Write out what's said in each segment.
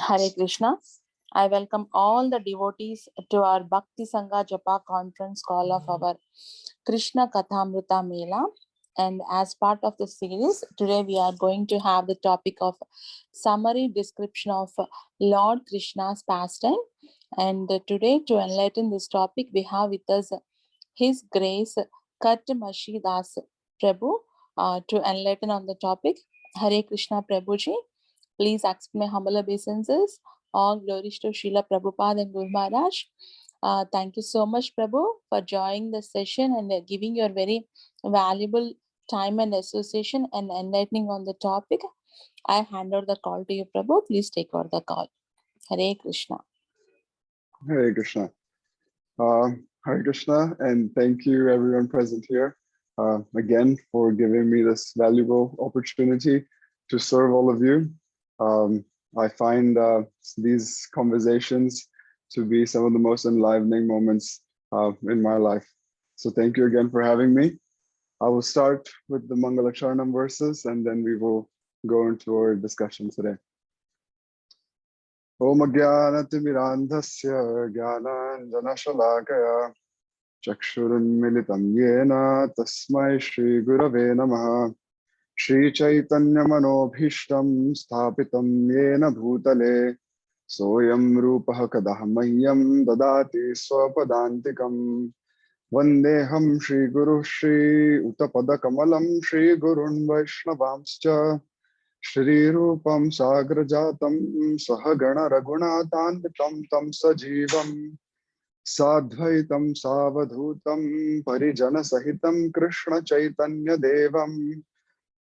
Hare Krishna. I welcome all the devotees to our Bhakti Sangha Japa conference call of our Krishna Kathamrita Mela. And as part of the series, today we are going to have the topic of summary description of Lord Krishna's pastime. And today, to enlighten this topic, we have with us His Grace Kartamashi Das Prabhu to enlighten on the topic. Hare Krishna Prabhuji. Please accept my humble obeisances. All glories to Srila Prabhupada and Guru Maharaj. Thank you so much, Prabhu, for joining the session and giving your very valuable time and association and enlightening on the topic. I hand over the call to you, Prabhu. Please take over the call. Hare Krishna. Hare Krishna. Hare Krishna, and thank you everyone present here again for giving me this valuable opportunity to serve all of you. I find these conversations to be some of the most enlivening moments in my life. So thank you again for having me. I will start with the Mangala Charanam verses and then we will go into our discussion today. Om Jnanatimirandhasya Jnananjanashalakaya Chakshurunmilitam Yena Tasmai Shri Gurave Namaha Shri Chaitanya Manobhishtam Sthapitam Yena Bhutale Soyam Rupaha Kadahamayyam Dadati Swapadantikam Vandeham Shri Guru Shri Utapada Kamalam Shri Gurun Vaishnavamscha Shri Rupam Sagrajatam Sahagana Raghunatanvitam Tam Sajivam Sadvaitam Savadhutam Parijana Sahitam Krishna Chaitanya Devam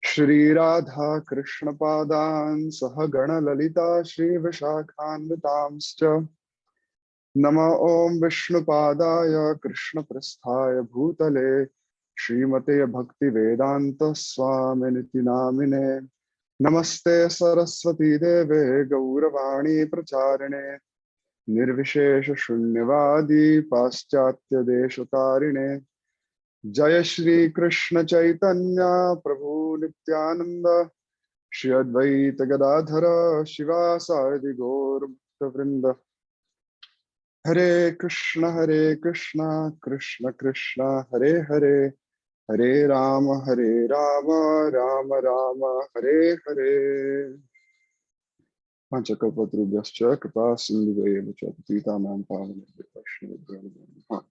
Shri Radha Krishna Padan Sahagana Lalita Shri Vishakhanvitamscha Nama Om Vishnu Padaya Krishna Prasthaya Bhutale Srimate Bhakti Vedanta Swaminiti Namine Namaste Saraswati Deve Gauravani Pracharine Nirvishesha Shunyavadi Paschatya Deshatarine Jaya Shri Krishna Chaitanya Prabhu Nityananda Shri Advaita Gadadhara Shiva Sardi Gaur Bhakta Hare Krishna Krishna Krishna Hare Hare Hare Rama Rama Rama Hare Hare Panchakalpatarubhyascha Kripa Sindhuvaya Patitanam Pavanebhyo.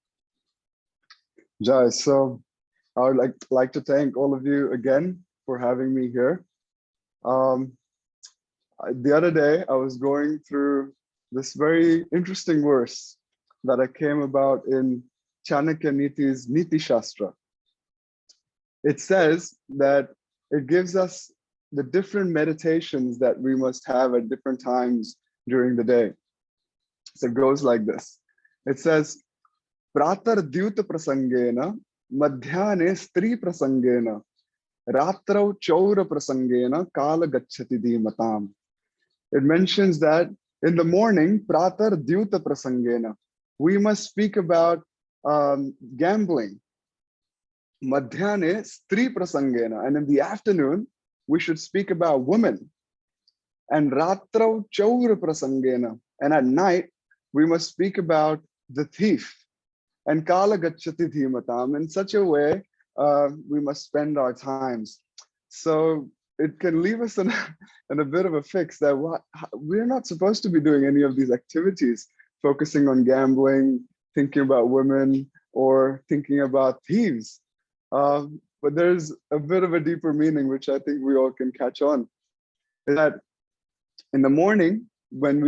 Jai. So I would like to thank all of you again for having me here. The other day I was going through this very interesting verse that I came about in Chanakya Niti's Niti Shastra. It says that it gives us the different meditations that we must have at different times during the day. So it goes like this. It says, Pratar Dyuta Prasangena, Madhyane Stri Prasangena, Ratrau Chaura Prasangena, Kala Gachati Dhimatam. It mentions that in the morning, Pratar Dyuta Prasangena, we must speak about gambling. Madhyane Stri Prasangena, and in the afternoon, we should speak about women. And Ratrau Chaura Prasangena, and at night, we must speak about the thief. And Kala Gachati Dhimatam, in such a way, we must spend our times. So it can leave us in a bit of a fix that we're not supposed to be doing any of these activities, focusing on gambling, thinking about women, or thinking about thieves. But there's a bit of a deeper meaning, which I think we all can catch on. Is that in the morning, when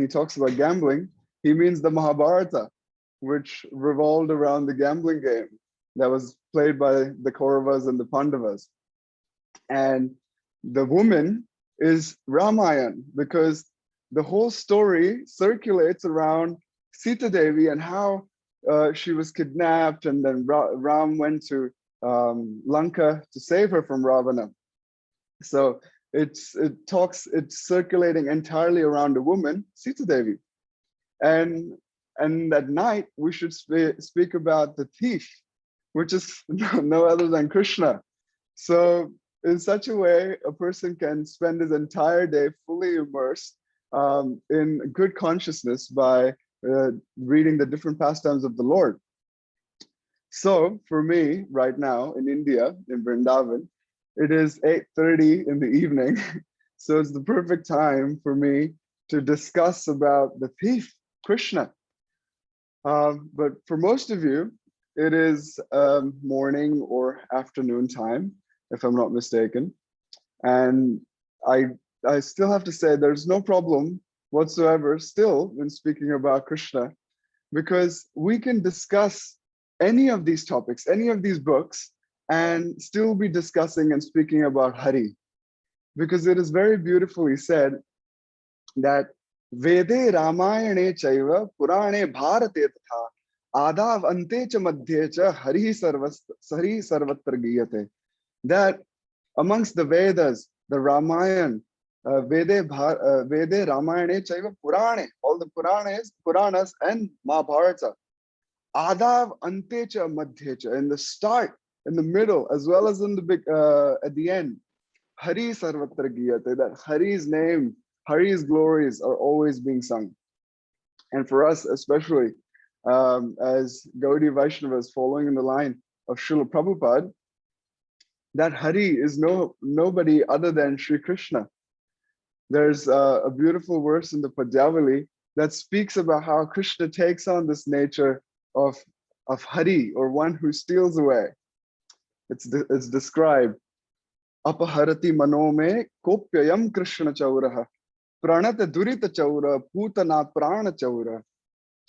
he talks about gambling, he means the Mahabharata, which revolved around the gambling game that was played by the Kauravas and the Pandavas. And the woman is Ramayana, because the whole story circulates around Sita Devi and how she was kidnapped, and then Ram went to Lanka to save her from Ravana. So it's circulating entirely around a woman, Sita Devi. And at night, we should speak about the thief, which is no other than Krishna. So in such a way a person can spend his entire day fully immersed in good consciousness by reading the different pastimes of the Lord. So for me right now in India, in Vrindavan, it is 8:30 in the evening. So it's the perfect time for me to discuss about the thief, Krishna. But for most of you, it is morning or afternoon time, if I'm not mistaken. And I still have to say there's no problem whatsoever still in speaking about Krishna, because we can discuss any of these topics, any of these books, and still be discussing and speaking about Hari. Because it is very beautifully said that Vede Ramayane Chaiva Purane Bharate Tatha Adav Ante Cha Madhye Cha Hari Sarvatra Giyate. That amongst the Vedas, the Ramayana, Vede Ramayane Chaiva Purane, all the Puranas and Mahabharata, Adav Ante Cha Madhye Cha, in the start, in the middle, as well as in the at the end, Hari Sarvatra Giyate, that Hari's name, Hari's glories are always being sung. And for us, especially as Gaudiya Vaishnavas following in the line of Srila Prabhupada, that Hari is nobody other than Sri Krishna. There's a beautiful verse in the Padyavali that speaks about how Krishna takes on this nature of Hari, or one who steals away. It's described, Apaharati manome kopyayam Krishna chauraha, pranata durita chaura, putana prana chaura,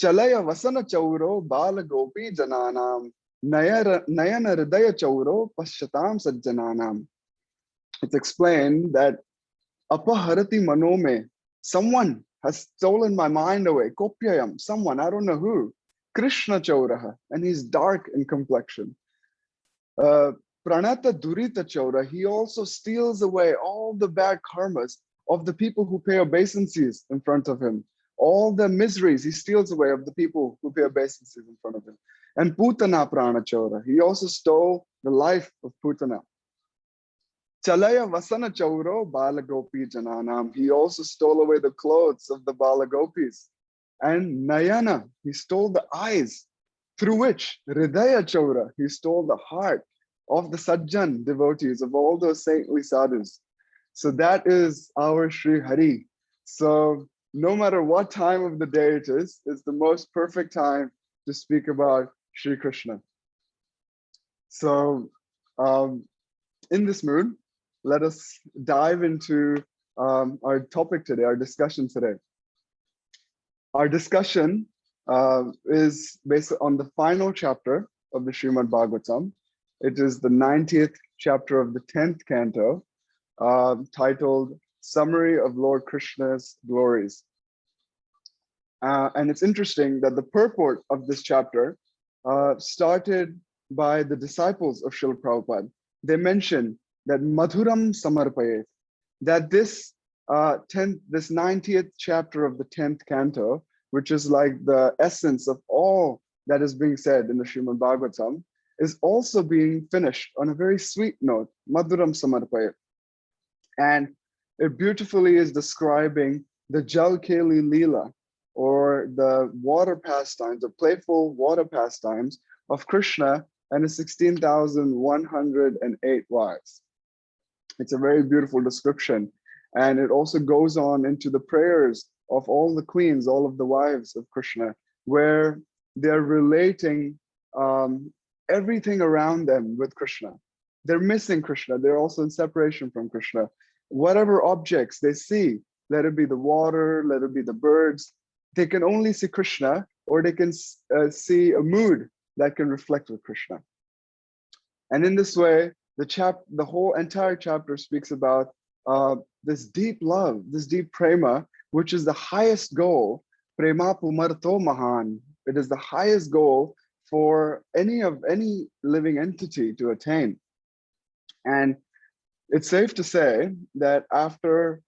chalaya vasana chauro, bala gopi jananam, nayana hridaya chauro, paschatam sajjananam. It's explained that Apaharati manome, someone has stolen my mind away. Kopyayam, someone, I don't know who. Krishna chauraha, and he's dark in complexion. Pranata durita chaura, he also steals away all the bad karmas of the people who pay obeisances in front of him. All the miseries he steals away of the people who pay obeisances in front of him. And Putana prana chaura, he also stole the life of Putana. Chalaya vasana chauro balagopi jananam, he also stole away the clothes of the balagopis. And Nayana, he stole the eyes, through which Hridaya chaura, he stole the heart of the Sajjan devotees, of all those saintly sadhus. So that is our Sri Hari. So no matter what time of the day it is, it's the most perfect time to speak about Sri Krishna. So in this mood, let us dive into our topic today, our discussion today. Our discussion is based on the final chapter of the Srimad Bhagavatam. It is the 90th chapter of the 10th canto, titled Summary of Lord Krishna's Glories. And it's interesting that the purport of this chapter started by the disciples of Srila Prabhupada. They mentioned that Madhuram Samarpayet, that this 90th chapter of the 10th canto, which is like the essence of all that is being said in the Srimad Bhagavatam, is also being finished on a very sweet note, Madhuram Samarpayat. And it beautifully is describing the Jalkeli Leela, or the water pastimes, the playful water pastimes of Krishna and his 16,108 wives. It's a very beautiful description. And it also goes on into the prayers of all the queens, all of the wives of Krishna, where they're relating everything around them with Krishna. They're missing Krishna. They're also in separation from Krishna. Whatever objects they see, let it be the water, let it be the birds, they can only see Krishna, or they can see a mood that can reflect with Krishna. And in this way, the whole entire chapter speaks about this deep love, this deep prema, which is the highest goal. Prema pumarto mahan. It is the highest goal for any living entity to attain. And it's safe to say that after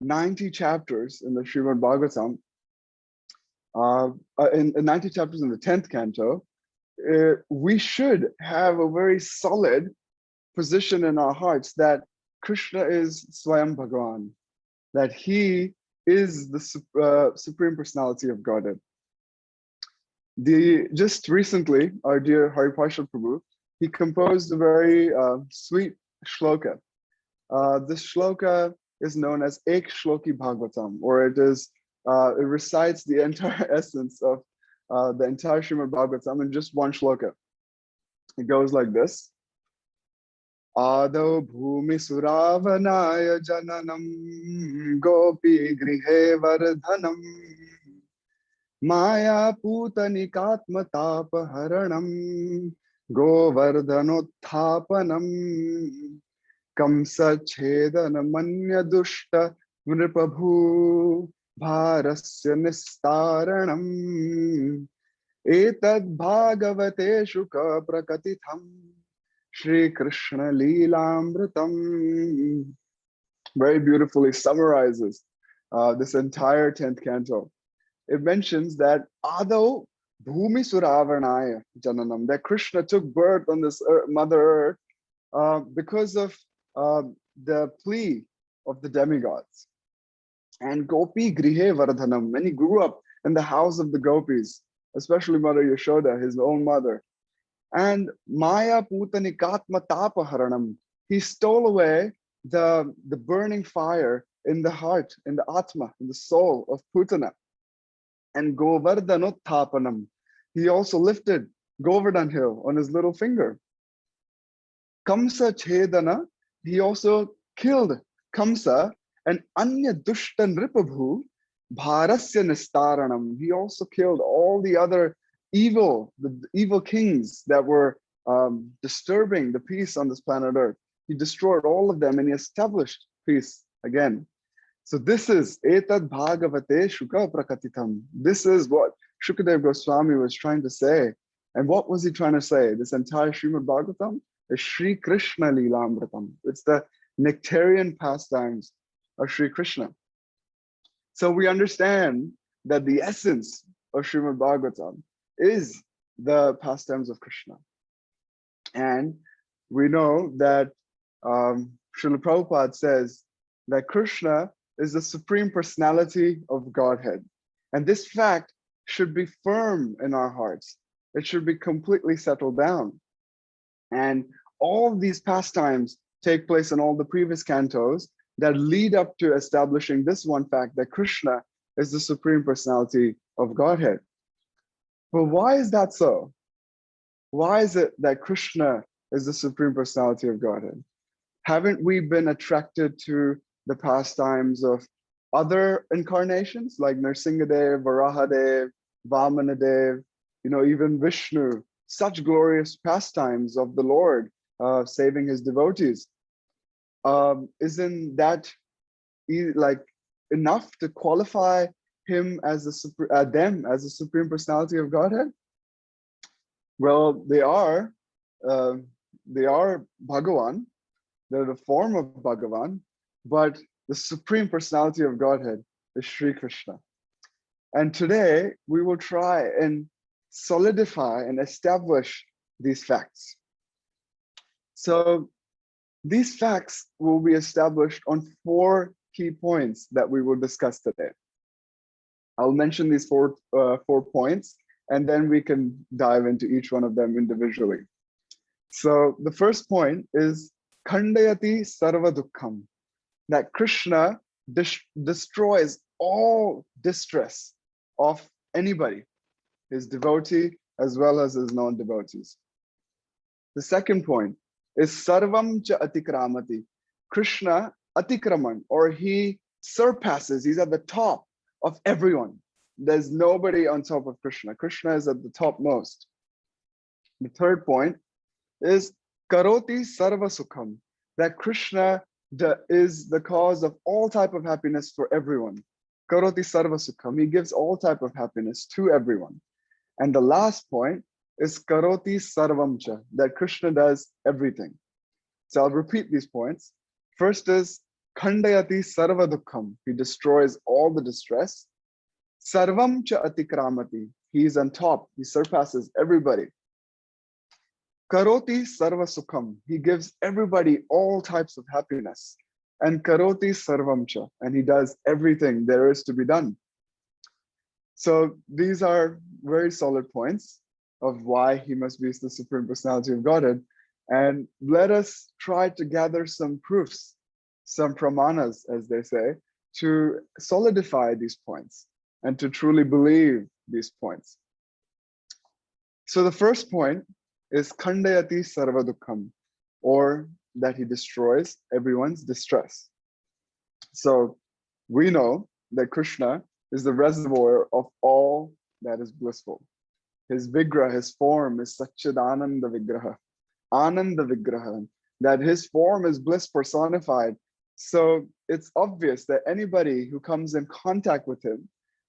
90 chapters in the Srimad Bhagavatam, in 90 chapters in the 10th canto, we should have a very solid position in our hearts that Krishna is Swayam Bhagavan, that he is the Supreme Personality of Godhead. Just recently, our dear Hari Parshad Prabhu, he composed a very sweet shloka. This shloka is known as Ek Shloki Bhagavatam, or it recites the entire essence of the entire Srimad Bhagavatam in just one shloka. It goes like this. Ado bhumi suravanaya jananam gopi grihe vardhanam maya putanikatma tapaharanam govardhanothapanam kamsa chedana manya dushta nripabhu bharasya nistaranam etad bhagavate shuka prakatitham Shri Krishna Leelamritam. Very beautifully summarizes this entire 10th canto. It mentions that Ado Bhumi Suravanaya Jananam, that Krishna took birth on this Mother Earth because of the plea of the demigods. And Gopi Grihe Vardhanam, when he grew up in the house of the gopis, especially Mother Yashoda, his own mother. And Maya Putanikatma Tapaharanam, he stole away the burning fire in the heart, in the Atma, in the soul of Putana. And Govardhanothapanam, he also lifted Govardhan hill on his little finger. Kamsa Chedana, he also killed Kamsa, and Anya Dushtan Ripabhu, Bharasya Nistaranam, he also killed all the other the evil kings that were disturbing the peace on this planet Earth. He destroyed all of them and he established peace again. So this is Etad Bhagavate Shuka Prakatitam. This is what Shukadev Goswami was trying to say. And what was he trying to say? This entire Srimad Bhagavatam is Shri Krishna Leelamritam. It's the nectarian pastimes of Shri Krishna. So we understand that the essence of Srimad Bhagavatam is the pastimes of Krishna. And we know that Srila Prabhupada says that Krishna is the Supreme Personality of Godhead. And this fact should be firm in our hearts. It should be completely settled down. And all these pastimes take place in all the previous cantos that lead up to establishing this one fact, that Krishna is the Supreme Personality of Godhead. But why is that so? Why is it that Krishna is the Supreme Personality of Godhead? Haven't we been attracted to the pastimes of other incarnations like Nrsingadev, Varahadev, Vamanadev, even Vishnu, such glorious pastimes of the Lord saving his devotees? Isn't that like enough to qualify him as them as the Supreme Personality of Godhead? Well, they are Bhagavan. They're the form of Bhagavan, but the Supreme Personality of Godhead is Sri Krishna. And today we will try and solidify and establish these facts. So these facts will be established on 4 key points that we will discuss today. I'll mention these four points, and then we can dive into each one of them individually. So the first point is Khandayati Sarva Dukkham, that Krishna destroys all distress of anybody, his devotee as well as his non-devotees. The second point is Sarvam Cha Atikramati. Krishna Atikraman, or he surpasses, he's at the top of everyone. There's nobody on top of Krishna. Krishna is at the topmost. The third point is Karoti Sarva Sukham, that Krishna is the cause of all type of happiness for everyone. Karoti Sarva Sukham, he gives all type of happiness to everyone. And the last point is Karoti Sarvamcha, that Krishna does everything. So I'll repeat these points. First is Khandayati Sarva Dukkham, he destroys all the distress. Sarvam Cha Atikramati, he is on top, he surpasses everybody. Karoti sarva sukham. He gives everybody all types of happiness. And karoti sarvamcha. And he does everything there is to be done. So these are very solid points of why he must be the Supreme Personality of Godhead. And let us try to gather some proofs, some pramanas, as they say, to solidify these points and to truly believe these points. So the first point is khandayati sarva dukkham, or that he destroys everyone's distress. So we know that Krishna is the reservoir of all that is blissful. His vigraha, his form is Satchidananda Vigraha, Ananda Vigraha, that his form is bliss personified. So it's obvious that anybody who comes in contact with him,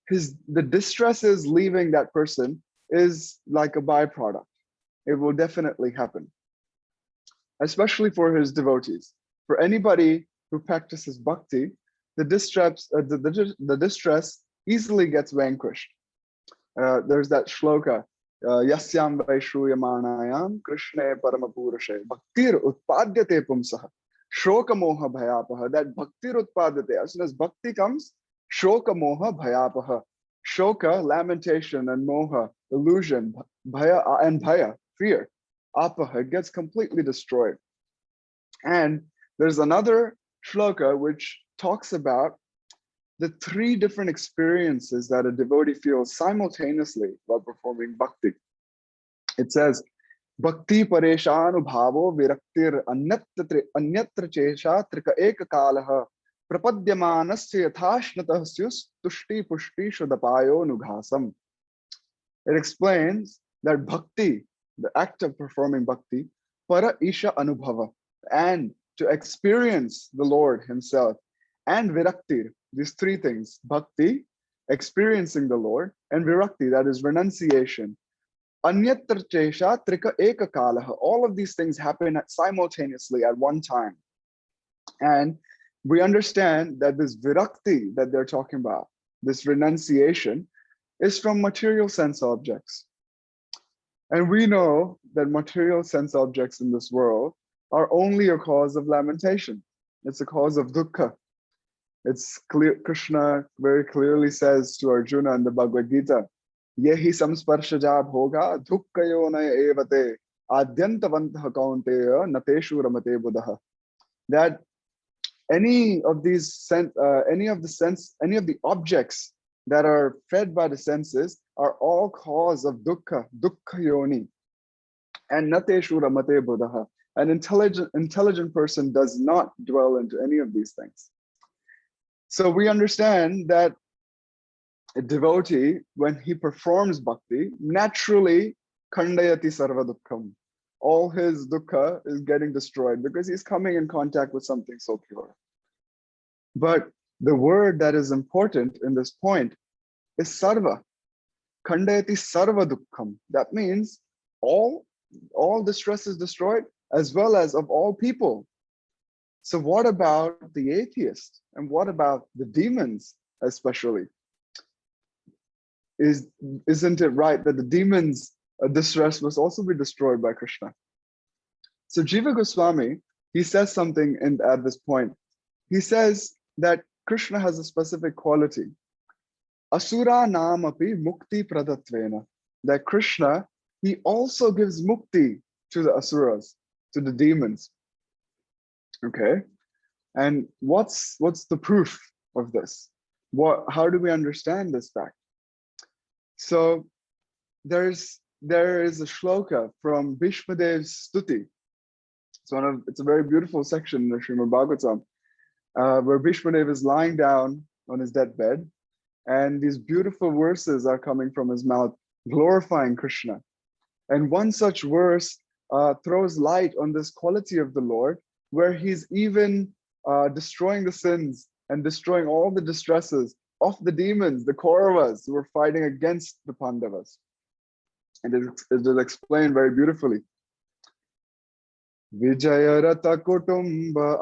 the distresses leaving that person is like a byproduct. It will definitely happen, especially for his devotees. For anybody who practices bhakti, the distress easily gets vanquished. There's that shloka, Yasyam Vaishruyamanayam Krishna Paramapurushe Bhaktir Utpadyate Pumsaha Shoka Moha Bhayapaha. That Bhaktir Utpadyate, as soon as bhakti comes, Shoka Moha Bhayapaha. Shoka, lamentation, and moha, illusion, bhaya, and bhaya, fear, apaha, gets completely destroyed. And there's another shloka which talks about the three different experiences that a devotee feels simultaneously while performing bhakti. It says, Bhakti pareshanu bhavo viraktir anyatra chesha trika eka kalaha prapadyamanasya yathashnatah syus tushti pushti shudapayo nughasam. It explains that bhakti, the act of performing bhakti, para isha anubhava, and to experience the Lord himself, and viraktir, these three things, bhakti, experiencing the Lord, and virakti, that is renunciation. Anyatra chesha trika eka kalaha. All of these things happen simultaneously at one time. And we understand that this virakti that they're talking about, this renunciation, is from material sense objects. And we know that material sense objects in this world are only a cause of lamentation. It's a cause of dukkha. It's clear, Krishna very clearly says to Arjuna in the Bhagavad Gita, Yehi samsparshaja bhoga dukkayonaya evate adyantavantah kaunteya nateshu ramate buddha. That any of the objects that are fed by the senses are all cause of dukkha, dukkha yoni. And nateshu ramate buddha. An intelligent person does not dwell into any of these things. So we understand that a devotee, when he performs bhakti, naturally khandayati sarva dukkham. All his dukkha is getting destroyed because he's coming in contact with something so pure. But the word that is important in this point is sarva. Khandayati sarva dukkham. That means all distress is destroyed, as well as of all people. So what about the atheist? And what about the demons especially? Isn't it right that the demons' distress must also be destroyed by Krishna? So Jiva Goswami, he says something at this point. He says that Krishna has a specific quality. Asura namapi mukti pradatvena. That Krishna, he also gives mukti to the asuras, to the demons. Okay, and what's the proof of this? How do we understand this fact? So there is a shloka from Bhishmadev's Stuti. It's a very beautiful section in the Srimad Bhagavatam, where Bhishmadev is lying down on his deathbed, and these beautiful verses are coming from his mouth, glorifying Krishna. And one such verse throws light on this quality of the Lord, where he's even destroying the sins and destroying all the distresses of the demons, the Kauravas, who were fighting against the Pandavas. And it is explained very beautifully. Vijayarata kutumba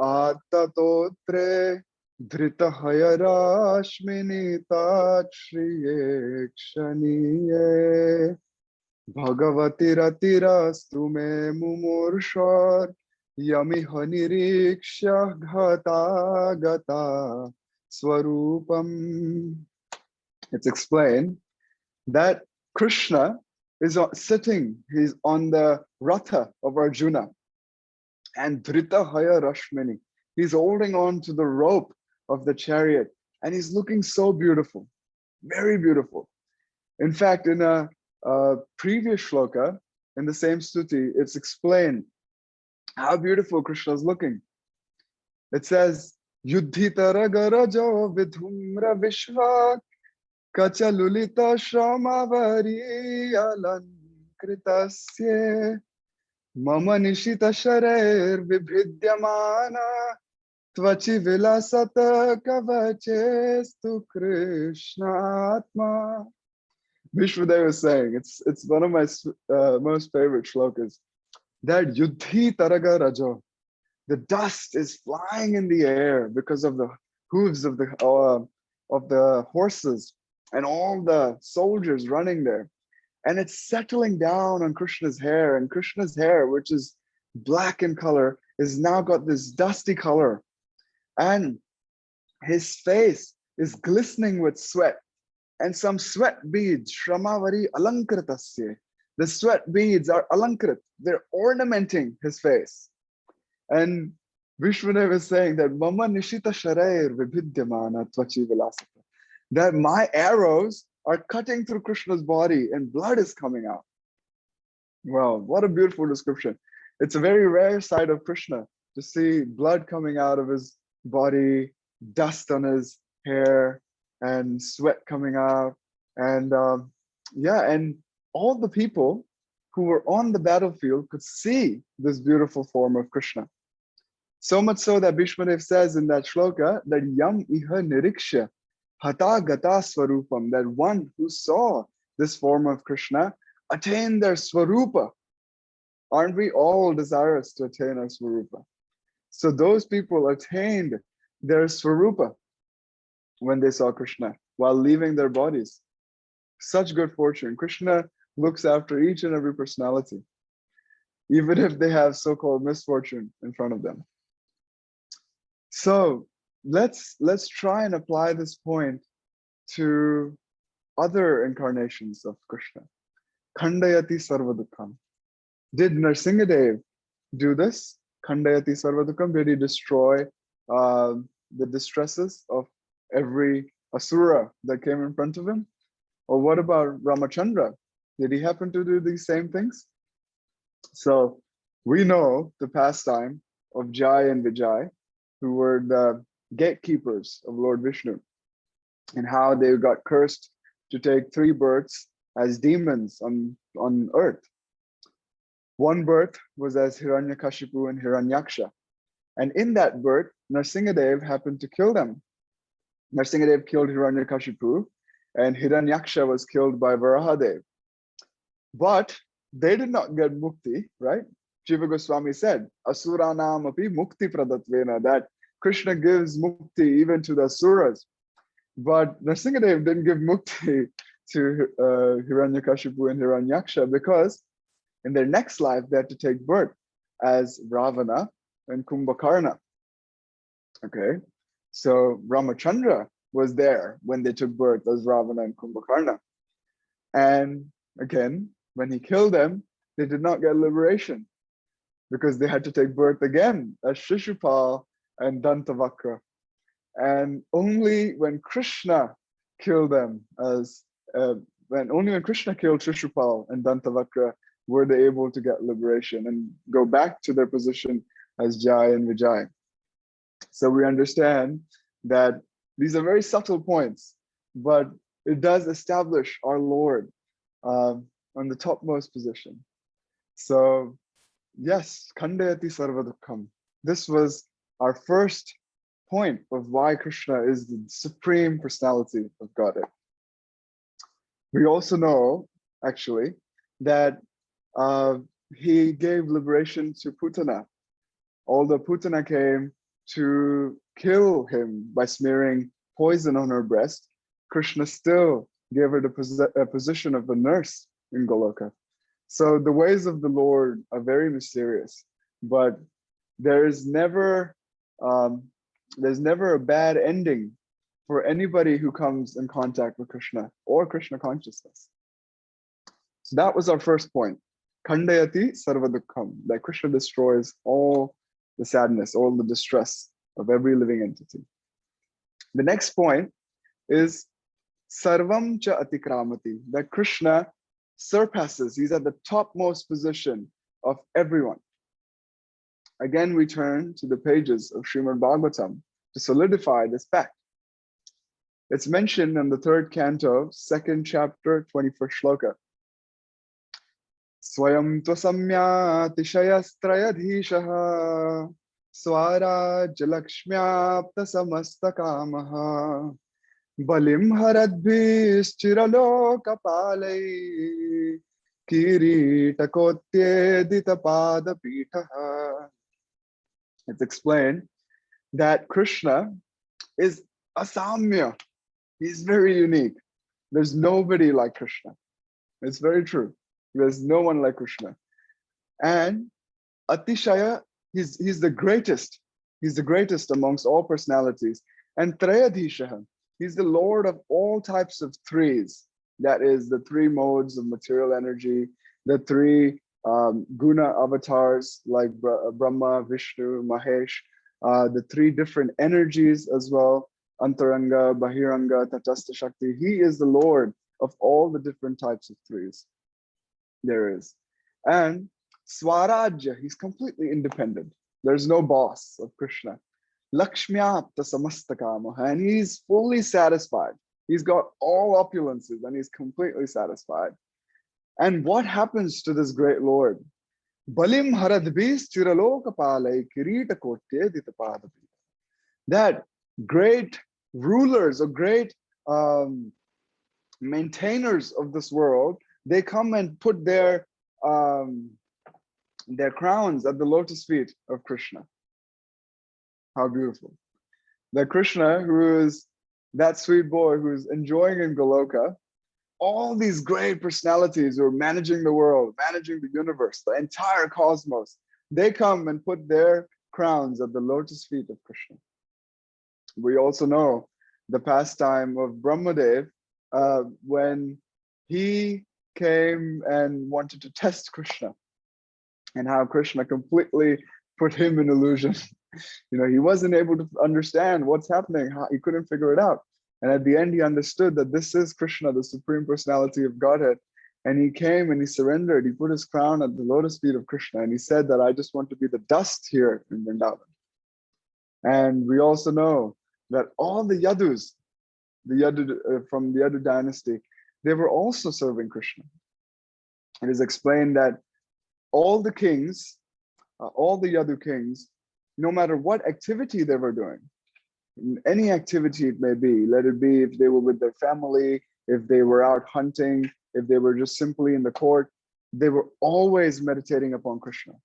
attatotre dhrita hayarashmini tachriye kshaniye Bhagavati ratirastu me mumurshar yami haniriksha ghata gata swarupam. It's explained that Krishna is sitting, he's on the Ratha of Arjuna, and Dhrita Haya Rashmini. He's holding on to the rope of the chariot, and he's looking so beautiful, very beautiful. In fact, in a previous shloka, in the same stuti, it's explained how beautiful Krishna is looking. It says, Yuddhita ragarajo vidhumra vishva kachalulita shamavari alankritasye mama nishita sharer vibhidyamana tvachi vilasata kavachestu Krishna atma. Vishwadev was saying, it's one of my most favorite shlokas, that Yuddhi Taraga Rajo, the dust is flying in the air because of the hooves of the horses and all the soldiers running there. And it's settling down on Krishna's hair, and Krishna's hair, which is black in color, is now got this dusty color. And his face is glistening with sweat. And some sweat beads, Shramavadi Alankritasya. The sweat beads are Alankrit, they're ornamenting his face. And Vishwadev is saying that Mama Nishita Sharair Vibhidyamana Tvachi Vilasata. That my arrows are cutting through Krishna's body and blood is coming out. Wow, what a beautiful description. It's a very rare sight of Krishna to see blood coming out of his body, dust on his hair, and sweat coming out. And and all the people who were on the battlefield could see this beautiful form of Krishna. So much so that Bhishmadev says in that shloka that yam iha niriksha hata gata swarupam, that one who saw this form of Krishna attained their swarupa. Aren't we all desirous to attain our swarupa? So those people attained their swarupa when they saw Krishna while leaving their bodies. Such good fortune. Krishna looks after each and every personality, even if they have so-called misfortune in front of them. So let's try and apply this point to other incarnations of Krishna. Khandayati Sarvadukham. Did Narsingadev do this? Khandayati Sarvadukham. Did he destroy the distresses of every asura that came in front of him? Or what about Ramachandra? Did he happen to do these same things? So we know the pastime of Jai and Vijay, who were the gatekeepers of Lord Vishnu, and how they got cursed to take 3 births as demons on earth. One birth was as Hiranyakashipu and Hiranyaksha. And in that birth, Narsingadev happened to kill them. Narsingadev killed Hiranyakashipu, and Hiranyaksha was killed by Varahadev. But they did not get mukti, right? Jiva Goswami said, Asuranam api mukti pradatvena, that Krishna gives mukti even to the asuras. But Narsingadev didn't give mukti to Hiranyakashipu and Hiranyaksha because in their next life they had to take birth as Ravana and Kumbhakarna. Okay, so Ramachandra was there when they took birth as Ravana and Kumbhakarna. And again, when he killed them, they did not get liberation because they had to take birth again as Shishupal and Dantavakra. And only when Krishna killed them only when Krishna killed Shishupal and Dantavakra were they able to get liberation and go back to their position as Jai and Vijay. So we understand that these are very subtle points, but it does establish our Lord on the topmost position. So yes, Khandayati Sarvadukham. This was our first point of why Krishna is the supreme personality of Godhead. We also know, actually, that he gave liberation to Putana. Although Putana came to kill him by smearing poison on her breast, Krishna still gave her the position of a nurse in Goloka. So the ways of the Lord are very mysterious, but there is never there's never a bad ending for anybody who comes in contact with Krishna or Krishna consciousness. So that was our first point. Khandayati sarva dukkham, that Krishna destroys all the sadness, all the distress of every living entity. The next point is sarvam cha atikramati, that Krishna surpasses, he's at the topmost position of everyone. Again, we turn to the pages of Srimad Bhagavatam to solidify this fact. It's mentioned in the third canto, second chapter, 21st shloka. Swayam tvasamya tishayastrayadhishaha swarajya lakshmyapta samastakamaha balim haradbhischiralokapalai kiritakotyedita padapitaha. It's explained that Krishna is asamya. He's very unique. There's nobody like Krishna. It's very true. There's no one like Krishna. And Atishaya, he's the greatest. He's the greatest amongst all personalities. And Trayadhishaha, he's the Lord of all types of threes. That is the three modes of material energy, the three guna avatars like Brahma, Vishnu, Mahesh, the three different energies as well, Antaranga, Bahiranga, Tatastha Shakti. He is the Lord of all the different types of threes there is. And Swarajya, he's completely independent. There's no boss of Krishna. Lakshmyapta samastakamaha, and he's fully satisfied. He's got all opulences and he's completely satisfied. And what happens to this great Lord? Balim haradbis chiralokapalai kirita kotye ditapadapi. That great rulers or great maintainers of this world, they come and put their crowns at the lotus feet of Krishna. How beautiful. That Krishna, who is that sweet boy who's enjoying in Goloka, all these great personalities who are managing the world, managing the universe, the entire cosmos, they come and put their crowns at the lotus feet of Krishna. We also know the pastime of Brahmadev, when he came and wanted to test Krishna, and how Krishna completely put him in illusion. He wasn't able to understand what's happening. He couldn't figure it out. And at the end, he understood that this is Krishna, the Supreme Personality of Godhead. And he came and he surrendered. He put his crown at the lotus feet of Krishna. And he said that I just want to be the dust here in Vrindavan. And we also know that all the Yadus, from the Yadu dynasty, they were also serving Krishna. It is explained that all the kings, all the Yadu kings, no matter what activity they were doing, any activity it may be, let it be if they were with their family, if they were out hunting, if they were just simply in the court, they were always meditating upon Krishna.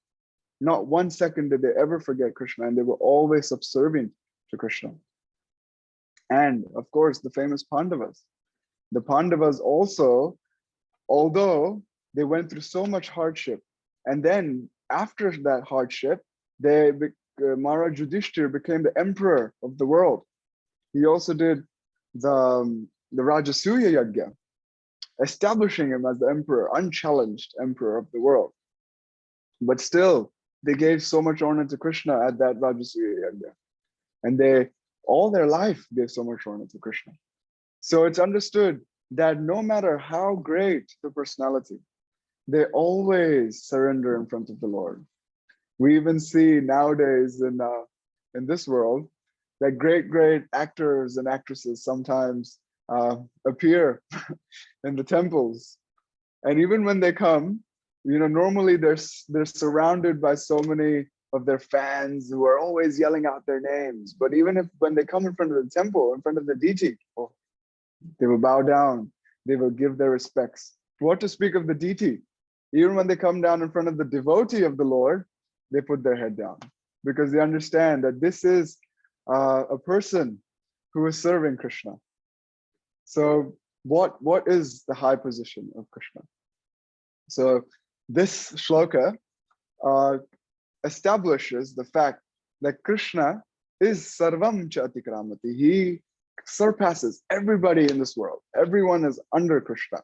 Not 1 second did they ever forget Krishna, and they were always subservient to Krishna. And of course, the famous Pandavas. The Pandavas also, although they went through so much hardship, and then after that hardship, Maharaj Yudhishthira became the emperor of the world. He also did the Rajasuya Yajna, establishing him as the emperor, unchallenged emperor of the world. But still, they gave so much honor to Krishna at that Rajasuya Yajna. And they, all their life, gave so much honor to Krishna. So it's understood that no matter how great the personality, they always surrender in front of the Lord. We even see nowadays in this world that great actors and actresses sometimes appear in the temples, and even when they come, normally they're surrounded by so many of their fans who are always yelling out their names. But even when they come in front of the temple, in front of the deity, they will bow down, they will give their respects. What to speak of the deity? Even when they come down in front of the devotee of the Lord, they put their head down, because they understand that this is a person who is serving Krishna. So what is the high position of Krishna? So This shloka establishes the fact that Krishna is sarvam cha atikramati. He surpasses everybody in this world. Everyone is under Krishna.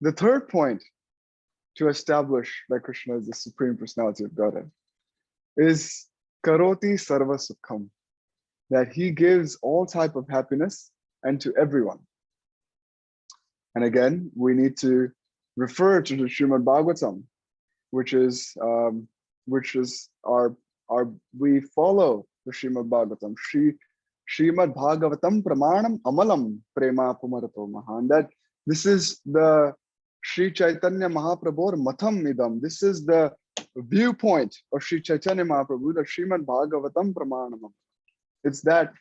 The third point to establish that Krishna is the Supreme Personality of Godhead is karoti sarva sukham, that he gives all type of happiness and to everyone. And again, we need to refer to the Srimad Bhagavatam, which is our we follow the Srimad Bhagavatam. Srimad Bhagavatam pramanam amalam prema pumarato mahan. That this is the Sri Chaitanya Mahaprabhu matham idam. This is the viewpoint of Sri Chaitanya Mahaprabhu, the Srimad Bhagavatam pramanam. It's that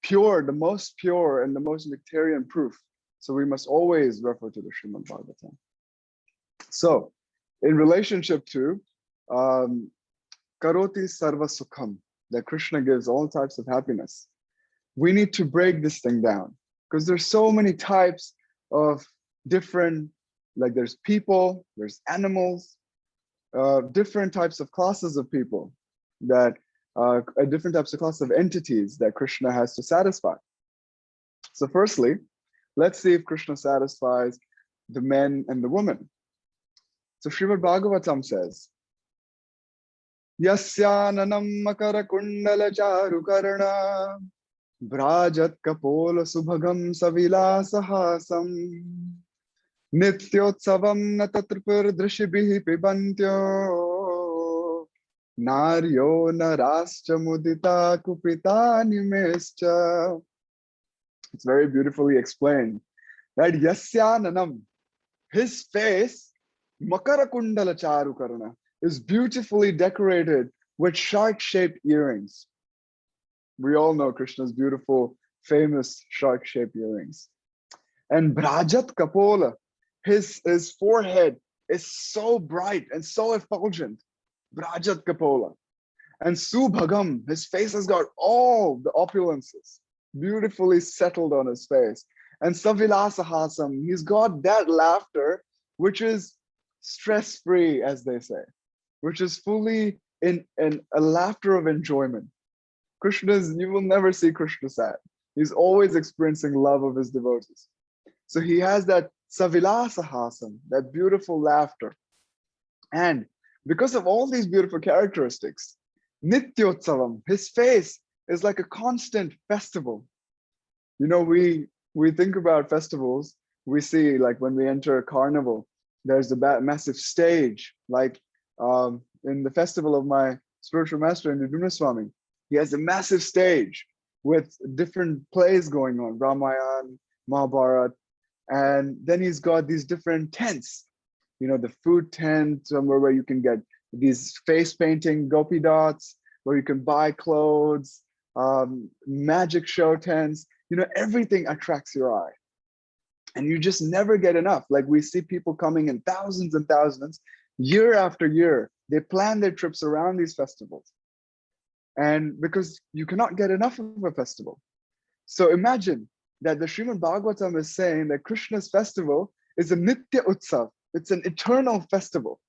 pure, the most pure and the most nectarian proof. So we must always refer to the Srimad Bhagavatam. So, in relationship to karoti sarva sukham, that Krishna gives all types of happiness, we need to break this thing down because there's so many types of different, like there's people, there's animals, different types of classes of people, that different types of classes of entities that Krishna has to satisfy. So firstly, let's see if Krishna satisfies the men and the women. So Srimad Bhagavatam says, Yasyananam makara kundala charukarana brajat kapola subhagam savilasahasam nityotsavam natatripur drishibhi pibantyo naryo narascha mudita kupita nimescha. It's very beautifully explained that Yasyananam, his face, makara kundala charukarana, is beautifully decorated with shark-shaped earrings. We all know Krishna's beautiful, famous shark-shaped earrings. And Brajat Kapola, his forehead is so bright and so effulgent. Brajat Kapola. And Subhagam, his face has got all the opulences, beautifully settled on his face. And Savilasahasam, he's got that laughter, which is stress-free, as they say, which is fully in a laughter of enjoyment. You will never see Krishna sad. He's always experiencing love of his devotees. So he has that savilasahasam, that beautiful laughter. And because of all these beautiful characteristics, nityotsavam, his face is like a constant festival. You know, we think about festivals, we see like when we enter a carnival, there's a massive stage, like in the festival of my spiritual master, Niduna Swami, he has a massive stage with different plays going on, Ramayana, Mahabharata, and then he's got these different tents, you know, the food tent, somewhere where you can get these face painting gopi dots, where you can buy clothes, magic show tents, you know, everything attracts your eye. And you just never get enough. Like we see people coming in thousands and thousands, year after year, they plan their trips around these festivals. And because you cannot get enough of a festival. So imagine that the Srimad Bhagavatam is saying that Krishna's festival is a Nitya Utsav. It's an eternal festival.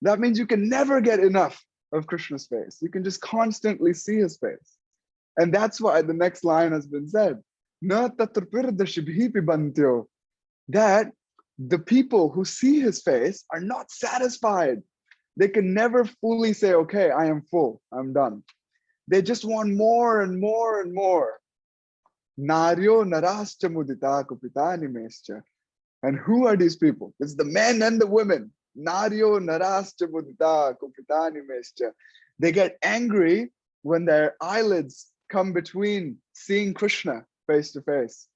That means you can never get enough of Krishna's face. You can just constantly see his face. And that's why the next line has been said, Na tatrapirdashi bantyo, that the people who see his face are not satisfied. They can never fully say, okay, I am full, I'm done. They just want more and more and more. Naryo narascha mudita kupita nimescha. And who are these people? It's the men and the women. Naryo narascha mudita kupita nimescha. They get angry when their eyelids come between seeing Krishna face to face.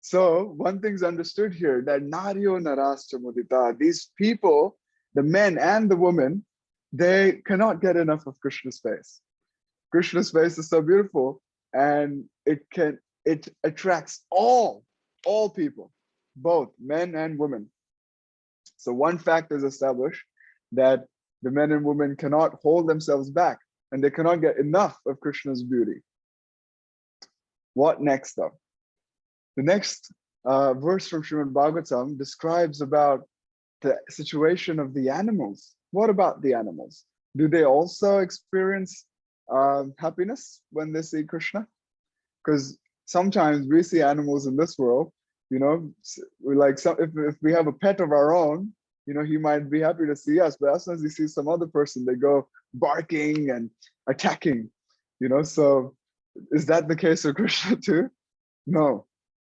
So one thing's understood here, that naryo narascha mudita, these people, the men and the women, they cannot get enough of Krishna's face. Krishna's face is so beautiful, and it attracts all people, both men and women. So one fact is established, that the men and women cannot hold themselves back, and they cannot get enough of Krishna's beauty. What next though? The next verse from Srimad Bhagavatam describes about the situation of the animals. What about the animals? Do they also experience happiness when they see Krishna? Because sometimes we see animals in this world, we like some, if we have a pet of our own, he might be happy to see us, but as soon as he sees some other person, they go barking and attacking, so is that the case of Krishna too? No.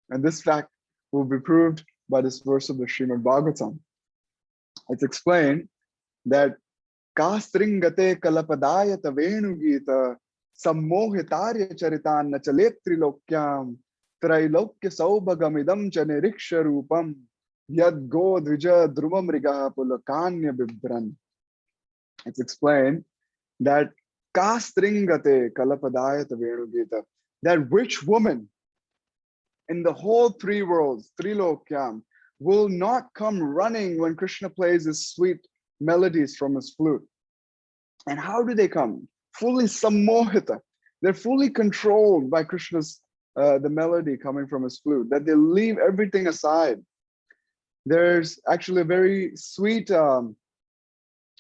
And this fact will be proved by this verse of the Srimad Bhagavatam. It's explained that Kastringate kalapadayata venugita sammohitarya charitan nachalet trilokyam trailokya saubhagamidam cha niriksha rupam yad go dvija drumamriga pulakanya bibran. It's explained that Kastringate kalapadayata venugita, that which woman in the whole three worlds, trilokyam, will not come running when Krishna plays his sweet melodies from his flute. And how do they come? Fully sammohita. They're fully controlled by Krishna's, the melody coming from his flute, that they leave everything aside. There's actually a very sweet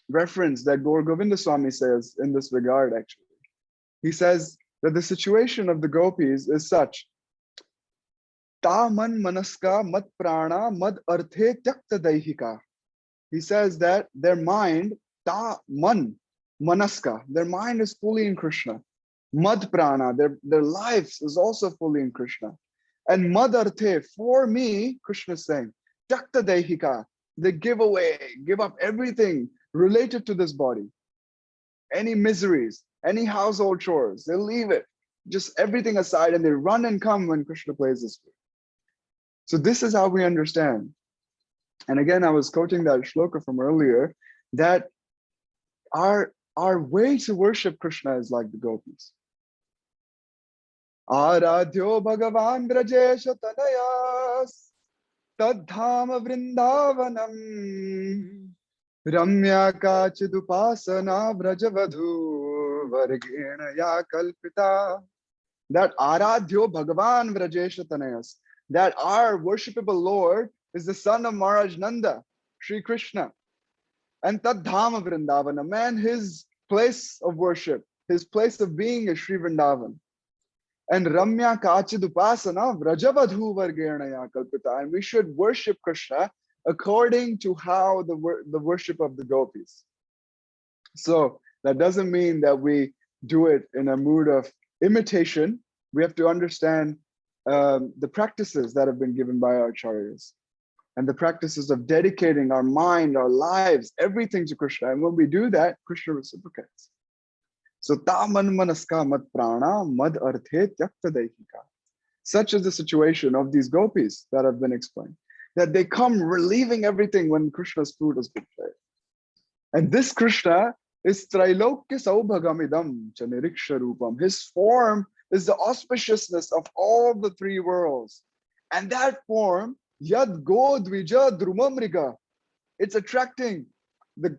reference that Gaur Govinda Swami says in this regard, actually. He says that the situation of the gopis is such, Ta man manaska mat prana mad arthe tyakta daihika. He says that their mind, ta man manaska, their mind is fully in Krishna. Mad prana, their lives is also fully in Krishna. And mad arthe, for me, Krishna is saying, tyakta daihika, they give up everything related to this body. Any miseries, any household chores, they leave it, just everything aside, and they run and come when Krishna plays this flute. So this is how we understand. And again, I was quoting that shloka from earlier, that our way to worship Krishna is like the gopis. Aradhyo Bhagavan Brajesha Tanayas Tadhama Vrindavanam Ramya Kachidupasana Vrajavadhu Vargena Ya Kalpita. That Aradhyo Bhagavan Vrajesha Tanayas, that our worshipable Lord is the son of Maharaj Nanda, Sri Krishna. And Tadhama Vrindavanam, and his place of worship, his place of being is Sri Vrindavan. And Ramya Kachidupasana Vrajavadhu Vargenaya Kalpita. And we should worship Krishna according to how the worship of the gopis. So that doesn't mean that we do it in a mood of imitation. We have to understand the practices that have been given by our acharyas, and the practices of dedicating our mind, our lives, everything to Krishna. And when we do that, Krishna reciprocates. So taman manaska mad prana mad arthe tyakta daihika. Such is the situation of these gopis that have been explained, that they come relieving everything when Krishna's flute has been played. And this Krishna is Trailokya Saubhagamidam Chaniriksha Rupam. His form is the auspiciousness of all the three worlds. And that form, Yad Go Dvija Drumamriga, it's attracting the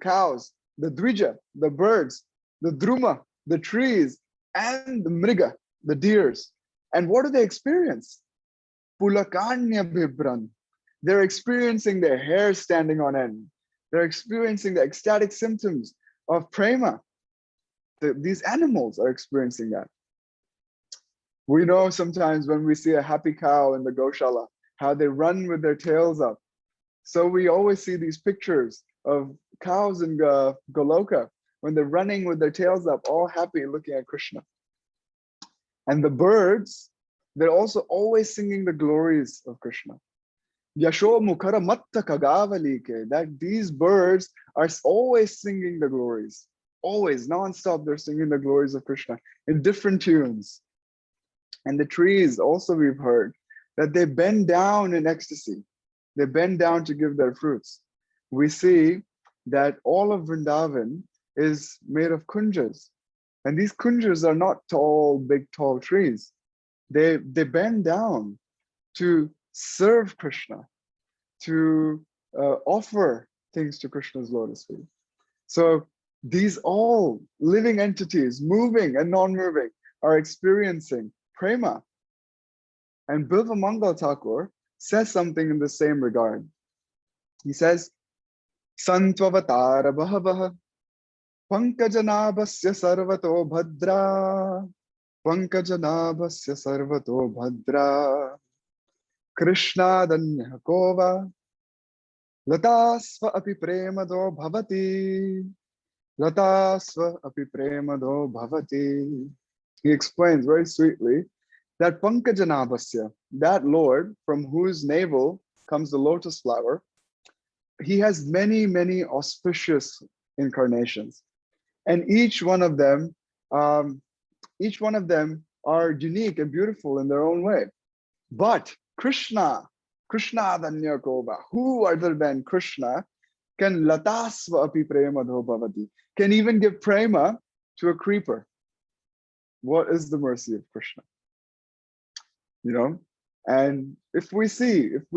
cows, the Dvija, the birds, the Druma, the trees, and the Mriga, the deers. And what do they experience? Pulakanya Bibran. They're experiencing their hair standing on end. They're experiencing the ecstatic symptoms of prema. These animals are experiencing that. We know sometimes when we see a happy cow in the Goshala, how they run with their tails up. So we always see these pictures of cows in Goloka when they're running with their tails up, all happy looking at Krishna. And the birds, they're also always singing the glories of Krishna. Yasho Mukhara Matta Kagavalike, that these birds are always singing the glories. Always, non-stop, they're singing the glories of Krishna in different tunes. And the trees, also we've heard, that they bend down in ecstasy. They bend down to give their fruits. We see that all of Vrindavan is made of kunjas. And these kunjas are not tall, big, tall trees. They bend down to serve Krishna, to offer things to Krishna's lotus feet. So these all living entities, moving and non-moving, are experiencing prema. And Bilva Mangal Thakur says something in the same regard. He says, Santvavatara Bhavaha Pankajanabhasya Sarvato Bhadra Pankajanabhasya Sarvato Bhadra Krishna Danya Kova Latasva Api Premado Bhavati Latasva Api Premado Bhavati. He explains very sweetly that Pankajanabhasya, that Lord from whose navel comes the lotus flower, he has many, many auspicious incarnations. And each one of them are unique and beautiful in their own way. But Krishna Danyakova, who other than Krishna, can latasva api premadho bhavati, can even give prema to a creeper. What is the mercy of Krishna? You know? And if we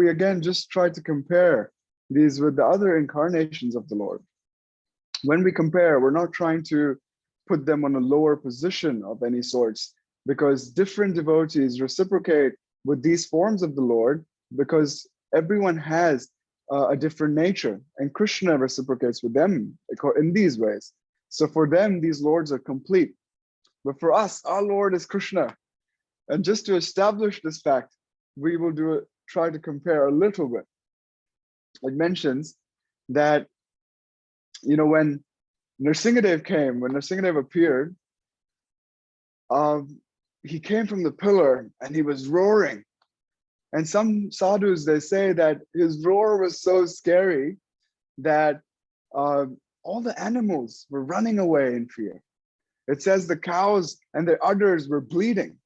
again just try to compare these with the other incarnations of the Lord, when we compare, we're not trying to put them on a lower position of any sorts, because different devotees reciprocate with these forms of the Lord because everyone has a different nature, and Krishna reciprocates with them in these ways. So for them, these lords are complete. But for us, our Lord is Krishna. And just to establish this fact, we will try to compare a little bit. It mentions that, you know, when Nrsingadev appeared, he came from the pillar and he was roaring. And some sadhus, they say that his roar was so scary that all the animals were running away in fear. It says the cows and their udders were bleeding.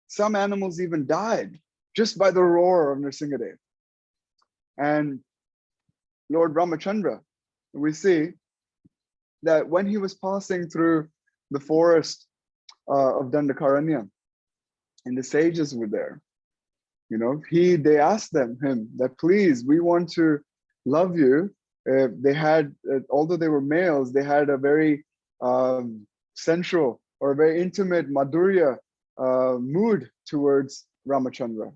Some animals even died just by the roar of Nrsingadev. And Lord Ramachandra, we see that when he was passing through the forest of Dandakaranya, and the sages were there, you know, they asked him that, please, we want to love you. They had, although they were males, they had a very sensual or a very intimate Madhurya mood towards Ramachandra.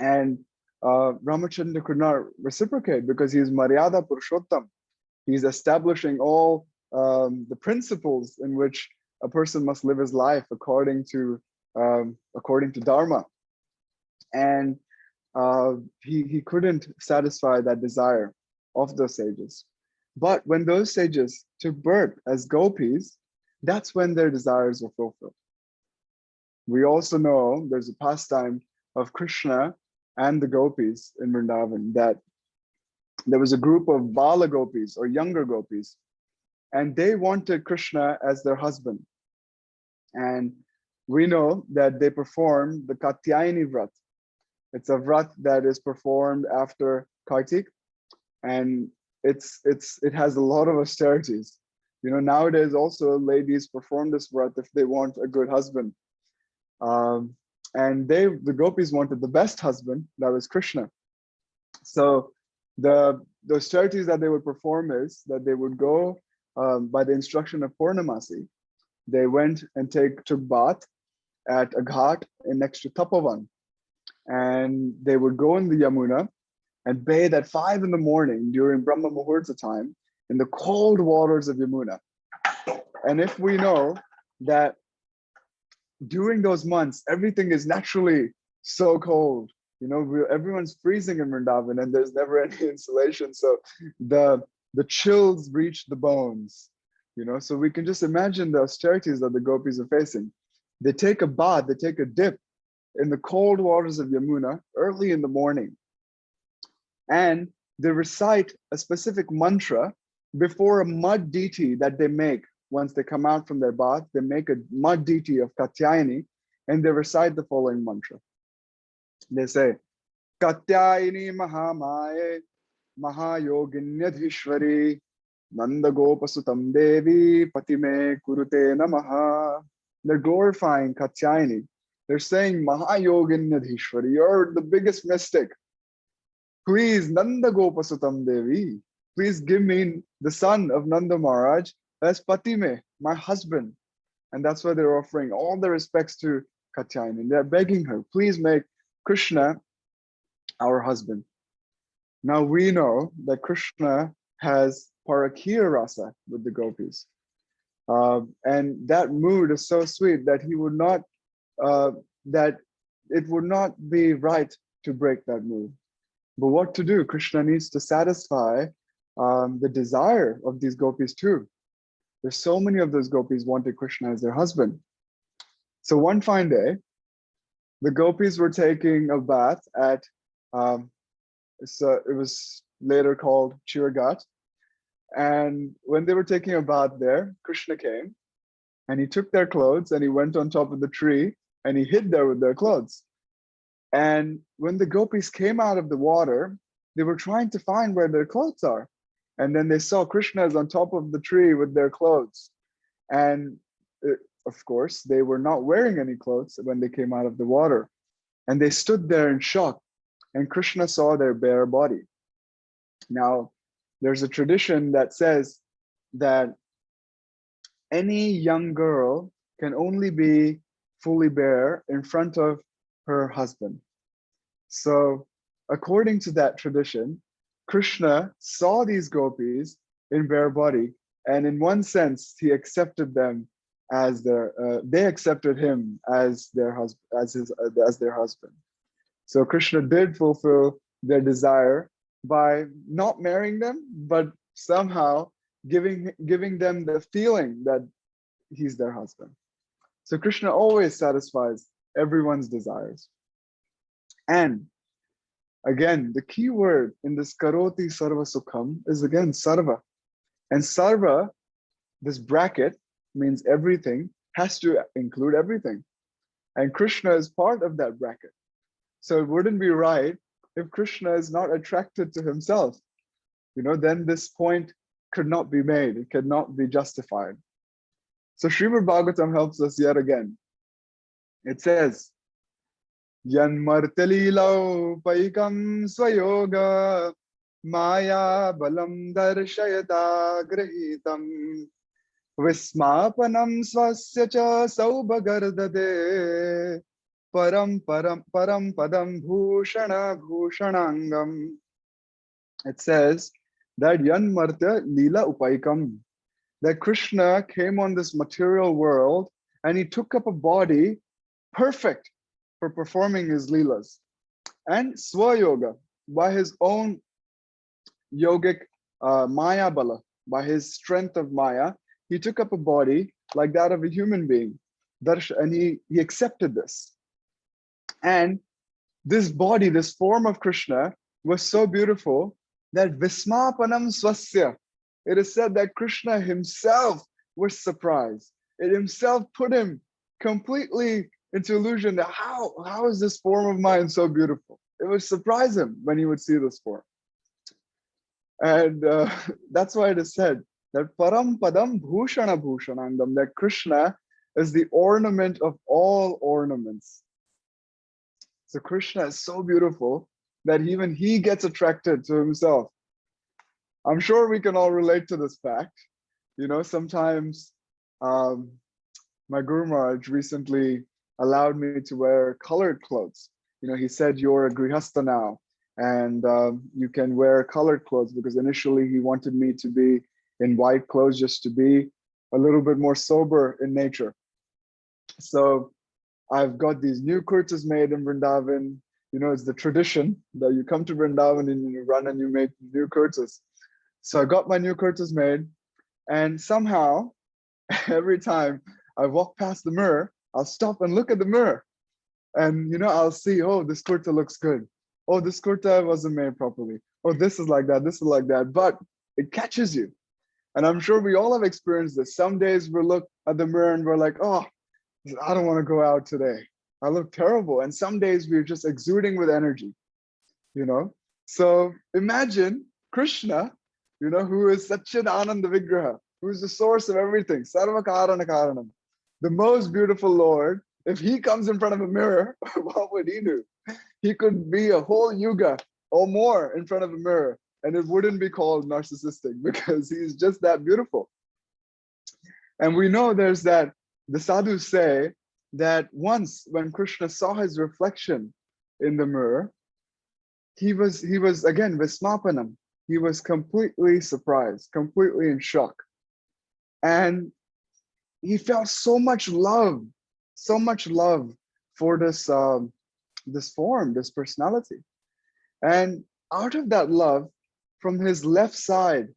And Ramachandra could not reciprocate because he is Maryada Purushottam. He's establishing all the principles in which a person must live his life according to Dharma. And he couldn't satisfy that desire of those sages. But when those sages took birth as gopis, that's when their desires were fulfilled. We also know there's a pastime of Krishna and the gopis in Vrindavan, that there was a group of Bala gopis or younger gopis, and they wanted Krishna as their husband. And we know that they performed the Katyayani Vrat. It's a Vrat that is performed after Kartik, and it has a lot of austerities. You know, nowadays also ladies perform this Vrat if they want a good husband. And the gopis wanted the best husband, that was Krishna. So the austerities that they would perform is that they would go by the instruction of Purnamasi. They went and took bath at a ghat next to Tapavan, and they would go in the Yamuna and bathe at 5 in the morning during Brahma Muhurta time in the cold waters of Yamuna. And if we know that during those months, everything is naturally so cold, you know, everyone's freezing in Vrindavan and there's never any insulation. So the chills reach the bones, you know, so we can just imagine the austerities that the gopis are facing. They take a bath, they take a dip in the cold waters of Yamuna early in the morning. And they recite a specific mantra before a mud deity that they make. Once they come out from their bath, they make a mud deity of Katyayani and they recite the following mantra. They say, Katyayani Mahamaye Mahayoginyadhishwari Nanda Gopasutam Devi Patime Kurute Namaha. They're glorifying Katyayani. They're saying, Mahayoginyadhishwari, you're the biggest mystic. Please, Nanda Gopasutam Devi, please give me the son of Nanda Maharaj as Patime, my husband. And that's why they're offering all the respects to Katyayani. They're begging her, please make Krishna, our husband. Now we know that Krishna has parakiya rasa with the gopis. And that mood is so sweet that he would not, that it would not be right to break that mood. But what to do? Krishna needs to satisfy the desire of these gopis too. There's so many of those gopis wanted Krishna as their husband. So one fine day, the gopis were taking a bath at, it was later called Chiragat. And when they were taking a bath there, Krishna came and he took their clothes and he went on top of the tree and he hid there with their clothes. And when the gopis came out of the water, they were trying to find where their clothes are. And then they saw Krishna is on top of the tree with their clothes. And of course, they were not wearing any clothes when they came out of the water. And they stood there in shock. And Krishna saw their bare body. Now, there's a tradition that says that any young girl can only be fully bare in front of her husband. So according to that tradition, Krishna saw these gopis in bare body, and in one sense, he accepted them as they accepted him as their husband, as their husband. So Krishna did fulfill their desire by not marrying them, but somehow giving them the feeling that he's their husband. So Krishna always satisfies everyone's desires. And again, the key word in this karoti sarva sukham is again sarva. And sarva, this bracket, means everything, has to include everything. And Krishna is part of that bracket. So it wouldn't be right if Krishna is not attracted to himself. Then this point could not be made. It cannot be justified. So Srimad Bhagavatam helps us yet again. It says, Yan martalilo paikam swayoga maya balam darshayata grahitam vismapanam swasya cha saubagardade param padam bhushanangam. It says that Yan marta lila upaikam, that Krishna came on this material world and he took up a body perfect for performing his leelas. And swayoga, by his own yogic maya bala, by his strength of maya, he took up a body like that of a human being. And he accepted this. And this body, this form of Krishna was so beautiful that Vismapanam Swasya, it is said that Krishna himself was surprised. It himself put him completely into illusion that how is this form of mine so beautiful? It would surprise him when he would see this form. And that's why it is said that Param Padam Bhushana Bhushanangam, that Krishna is the ornament of all ornaments. So Krishna is so beautiful that even he gets attracted to himself. I'm sure we can all relate to this fact. Sometimes my Guru Maharaj recently allowed me to wear colored clothes. He said, you're a grihastha now, and you can wear colored clothes, because initially he wanted me to be in white clothes just to be a little bit more sober in nature. So I've got these new kurtas made in Vrindavan. It's the tradition that you come to Vrindavan and you run and you make new kurtas. So I got my new kurtas made, and somehow every time I walk past the mirror, I'll stop and look at the mirror, and I'll see, oh, this kurta looks good. Oh, this kurta wasn't made properly. Oh, this is like that, this is like that. But it catches you. And I'm sure we all have experienced this. Some days we look at the mirror and we're like, oh, I don't want to go out today. I look terrible. And some days we're just exuding with energy, So imagine Krishna, who is such an Ananda Vigraha, who is the source of everything, Sarva Karana Karanam, the most beautiful Lord. If he comes in front of a mirror, what would he do? He could be a whole yuga or more in front of a mirror, and it wouldn't be called narcissistic, because he's just that beautiful. And we know there's that, the sadhus say that once when Krishna saw his reflection in the mirror, he was again Vismapanam. He was completely surprised, completely in shock. And he felt so much love for this form, this personality. And out of that love, from his left side,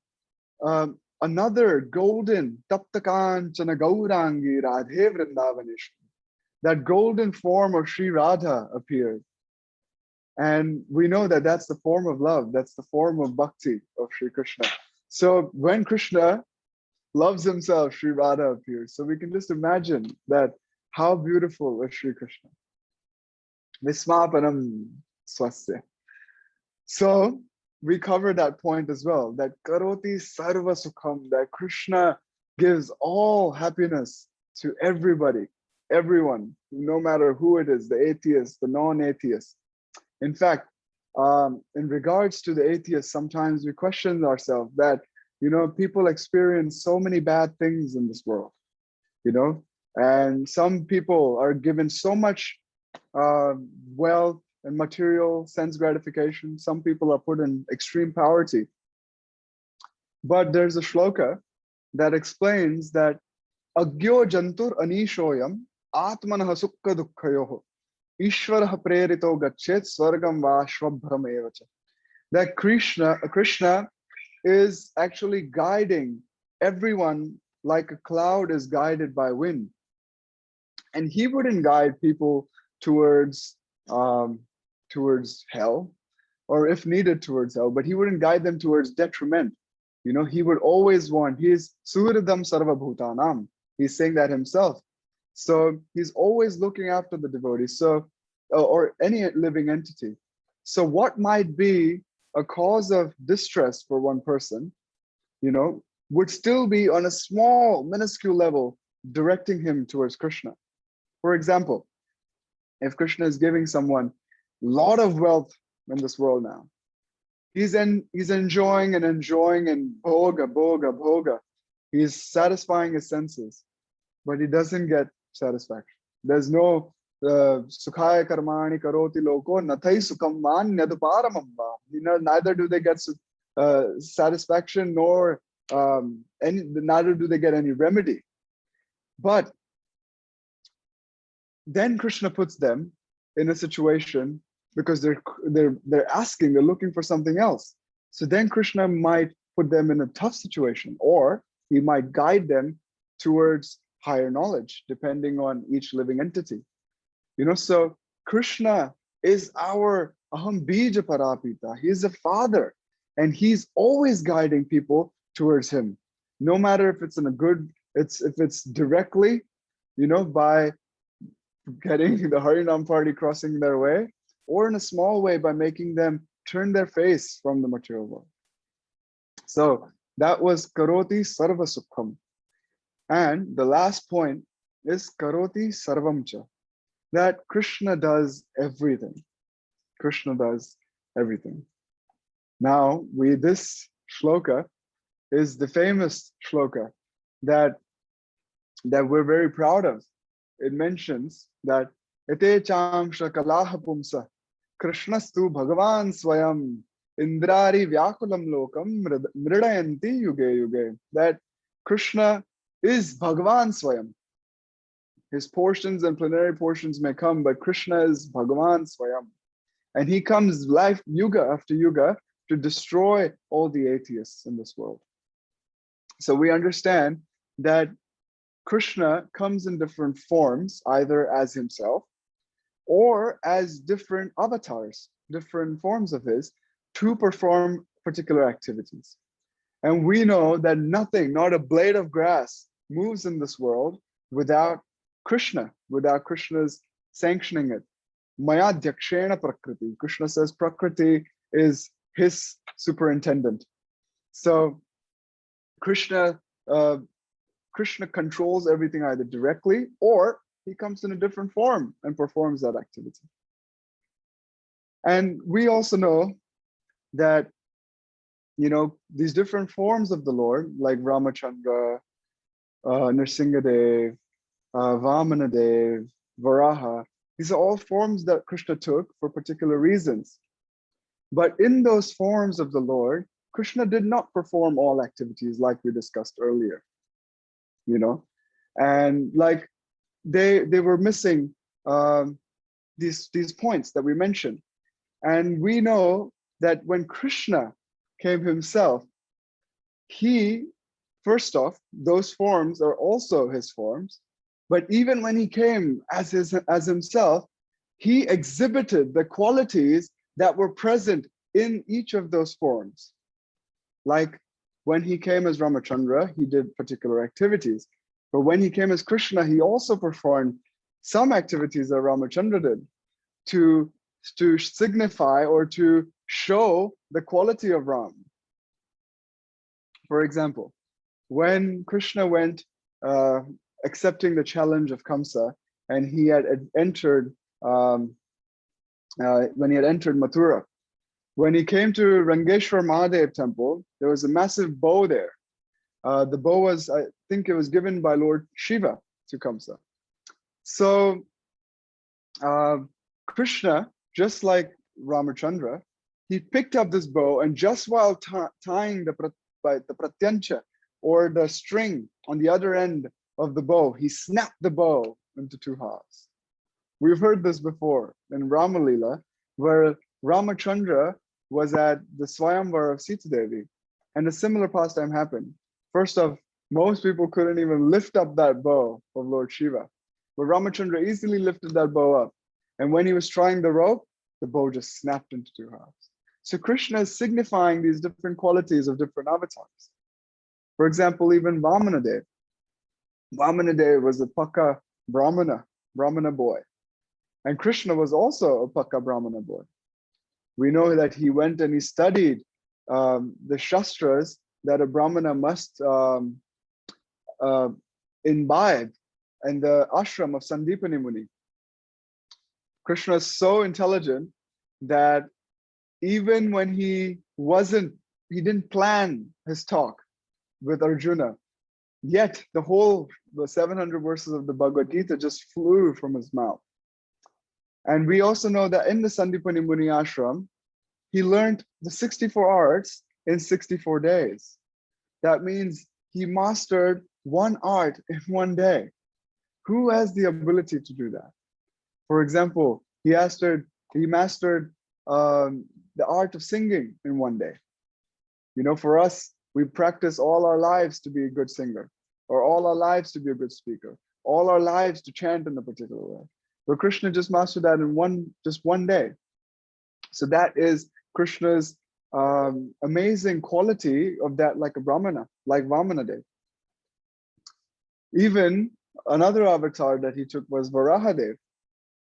another golden Taptakanchana Gaurangi Radhe Vrindavaneshwari, that golden form of Sri Radha appeared. And we know that that's the form of love, that's the form of bhakti of Sri Krishna. So when Krishna loves himself, Sri Radha appears. So we can just imagine that how beautiful is Sri Krishna. Vismapanam swasya. So we covered that point as well, that karoti sarva sukham, that Krishna gives all happiness to everybody, everyone, no matter who it is, the atheist, the non-atheist. In fact, in regards to the atheist, sometimes we question ourselves that, people experience so many bad things in this world, and some people are given so much wealth and material sense gratification. Some people are put in extreme poverty. But there's a shloka that explains that agyo jantur anishoyam atmanah sukha dukkhayoh ishwarah prerito gachet swargam va shvabhram evacha. That Krishna is actually guiding everyone like a cloud is guided by wind. And he wouldn't guide people towards hell, or if needed towards hell, but he wouldn't guide them towards detriment. He would always want, he is suhridam sarva bhutanam. He's saying that himself. So he's always looking after the devotees, or any living entity. So what might be a cause of distress for one person, would still be on a small, minuscule level, directing him towards Krishna. For example, if Krishna is giving someone a lot of wealth in this world now, he's enjoying and bhoga. He's satisfying his senses, but he doesn't get satisfaction. There's no sukhaya karmani karoti loko nathai sukham manyaduparamam. Neither do they get satisfaction, nor neither do they get any remedy. But then Krishna puts them in a situation because they're looking for something else. So then Krishna might put them in a tough situation, or he might guide them towards higher knowledge, depending on each living entity. So Krishna is our aham bija parapita. He's a father, and he's always guiding people towards him, no matter if it's if it's directly, by getting the Harinam party crossing their way, or in a small way by making them turn their face from the material world. So that was karoti sarva sukham. And the last point is karoti sarvamcha, that Krishna does everything. Krishna does everything. Now, this shloka is the famous shloka that we're very proud of. It mentions that ete chamsha kalaha pumsa krishnastu bhagavan swayam indrari vyakulam lokam mridayanti yuge yuge. That Krishna is Bhagavan Swayam. His portions and plenary portions may come, but Krishna is Bhagavan Swayam. And he comes life yuga after yuga to destroy all the atheists in this world. So we understand that Krishna comes in different forms, either as himself or as different avatars, different forms of his, to perform particular activities. And we know that nothing, not a blade of grass, moves in this world without Krishna, without Krishna's sanctioning it. Maya Dyakshena Prakriti. Krishna says Prakriti is his superintendent. So Krishna controls everything either directly, or he comes in a different form and performs that activity. And we also know that, these different forms of the Lord, like Ramachandra, Nrsingadev, Vamanadev, Varaha, These are all forms that Krishna took for particular reasons. But in those forms of the Lord, Krishna did not perform all activities like we discussed earlier, and like they were missing these points that we mentioned. And we know that when Krishna came himself, he, first off, those forms are also his forms. But even when he came as himself, he exhibited the qualities that were present in each of those forms. Like when he came as Ramachandra, he did particular activities. But when he came as Krishna, he also performed some activities that Ramachandra did to signify or to show the quality of Ram. For example, when Krishna went accepting the challenge of Kamsa, and he had entered Mathura, when he came to Rangeshwar Mahadev temple, there was a massive bow there. The bow was, I think it was given by Lord Shiva to Kamsa. So Krishna, just like Ramachandra, he picked up this bow, and just while tying the pratyancha, or the string on the other end of the bow, he snapped the bow into two halves. We've heard this before in Ramalila, where Ramachandra was at the Swayamvar of Sita Devi, and a similar pastime happened. First off, most people couldn't even lift up that bow of Lord Shiva, but Ramachandra easily lifted that bow up. And when he was trying the rope, the bow just snapped into two halves. So Krishna is signifying these different qualities of different avatars. For example, even Vamanadev. Vamanadev was a Pakka Brahmana boy. And Krishna was also a Pakka Brahmana boy. We know that he went and he studied the Shastras that a Brahmana must imbibe in the ashram of Sandipani Muni. Krishna is so intelligent that even when he didn't plan his talk with Arjuna, yet the 700 verses of the Bhagavad Gita just flew from his mouth. And we also know that in the Sandipani Muni ashram, he learned the 64 arts in 64 days. That means he mastered one art in one day. Who has the ability to do that? For example, he mastered the art of singing in one day. For us, we practice all our lives to be a good singer, or all our lives to be a good speaker, all our lives to chant in a particular way. But Krishna just mastered that in just one day. So that is Krishna's amazing quality of that, like a Brahmana, like Vamanadev. Even another avatar that he took was Varahadev.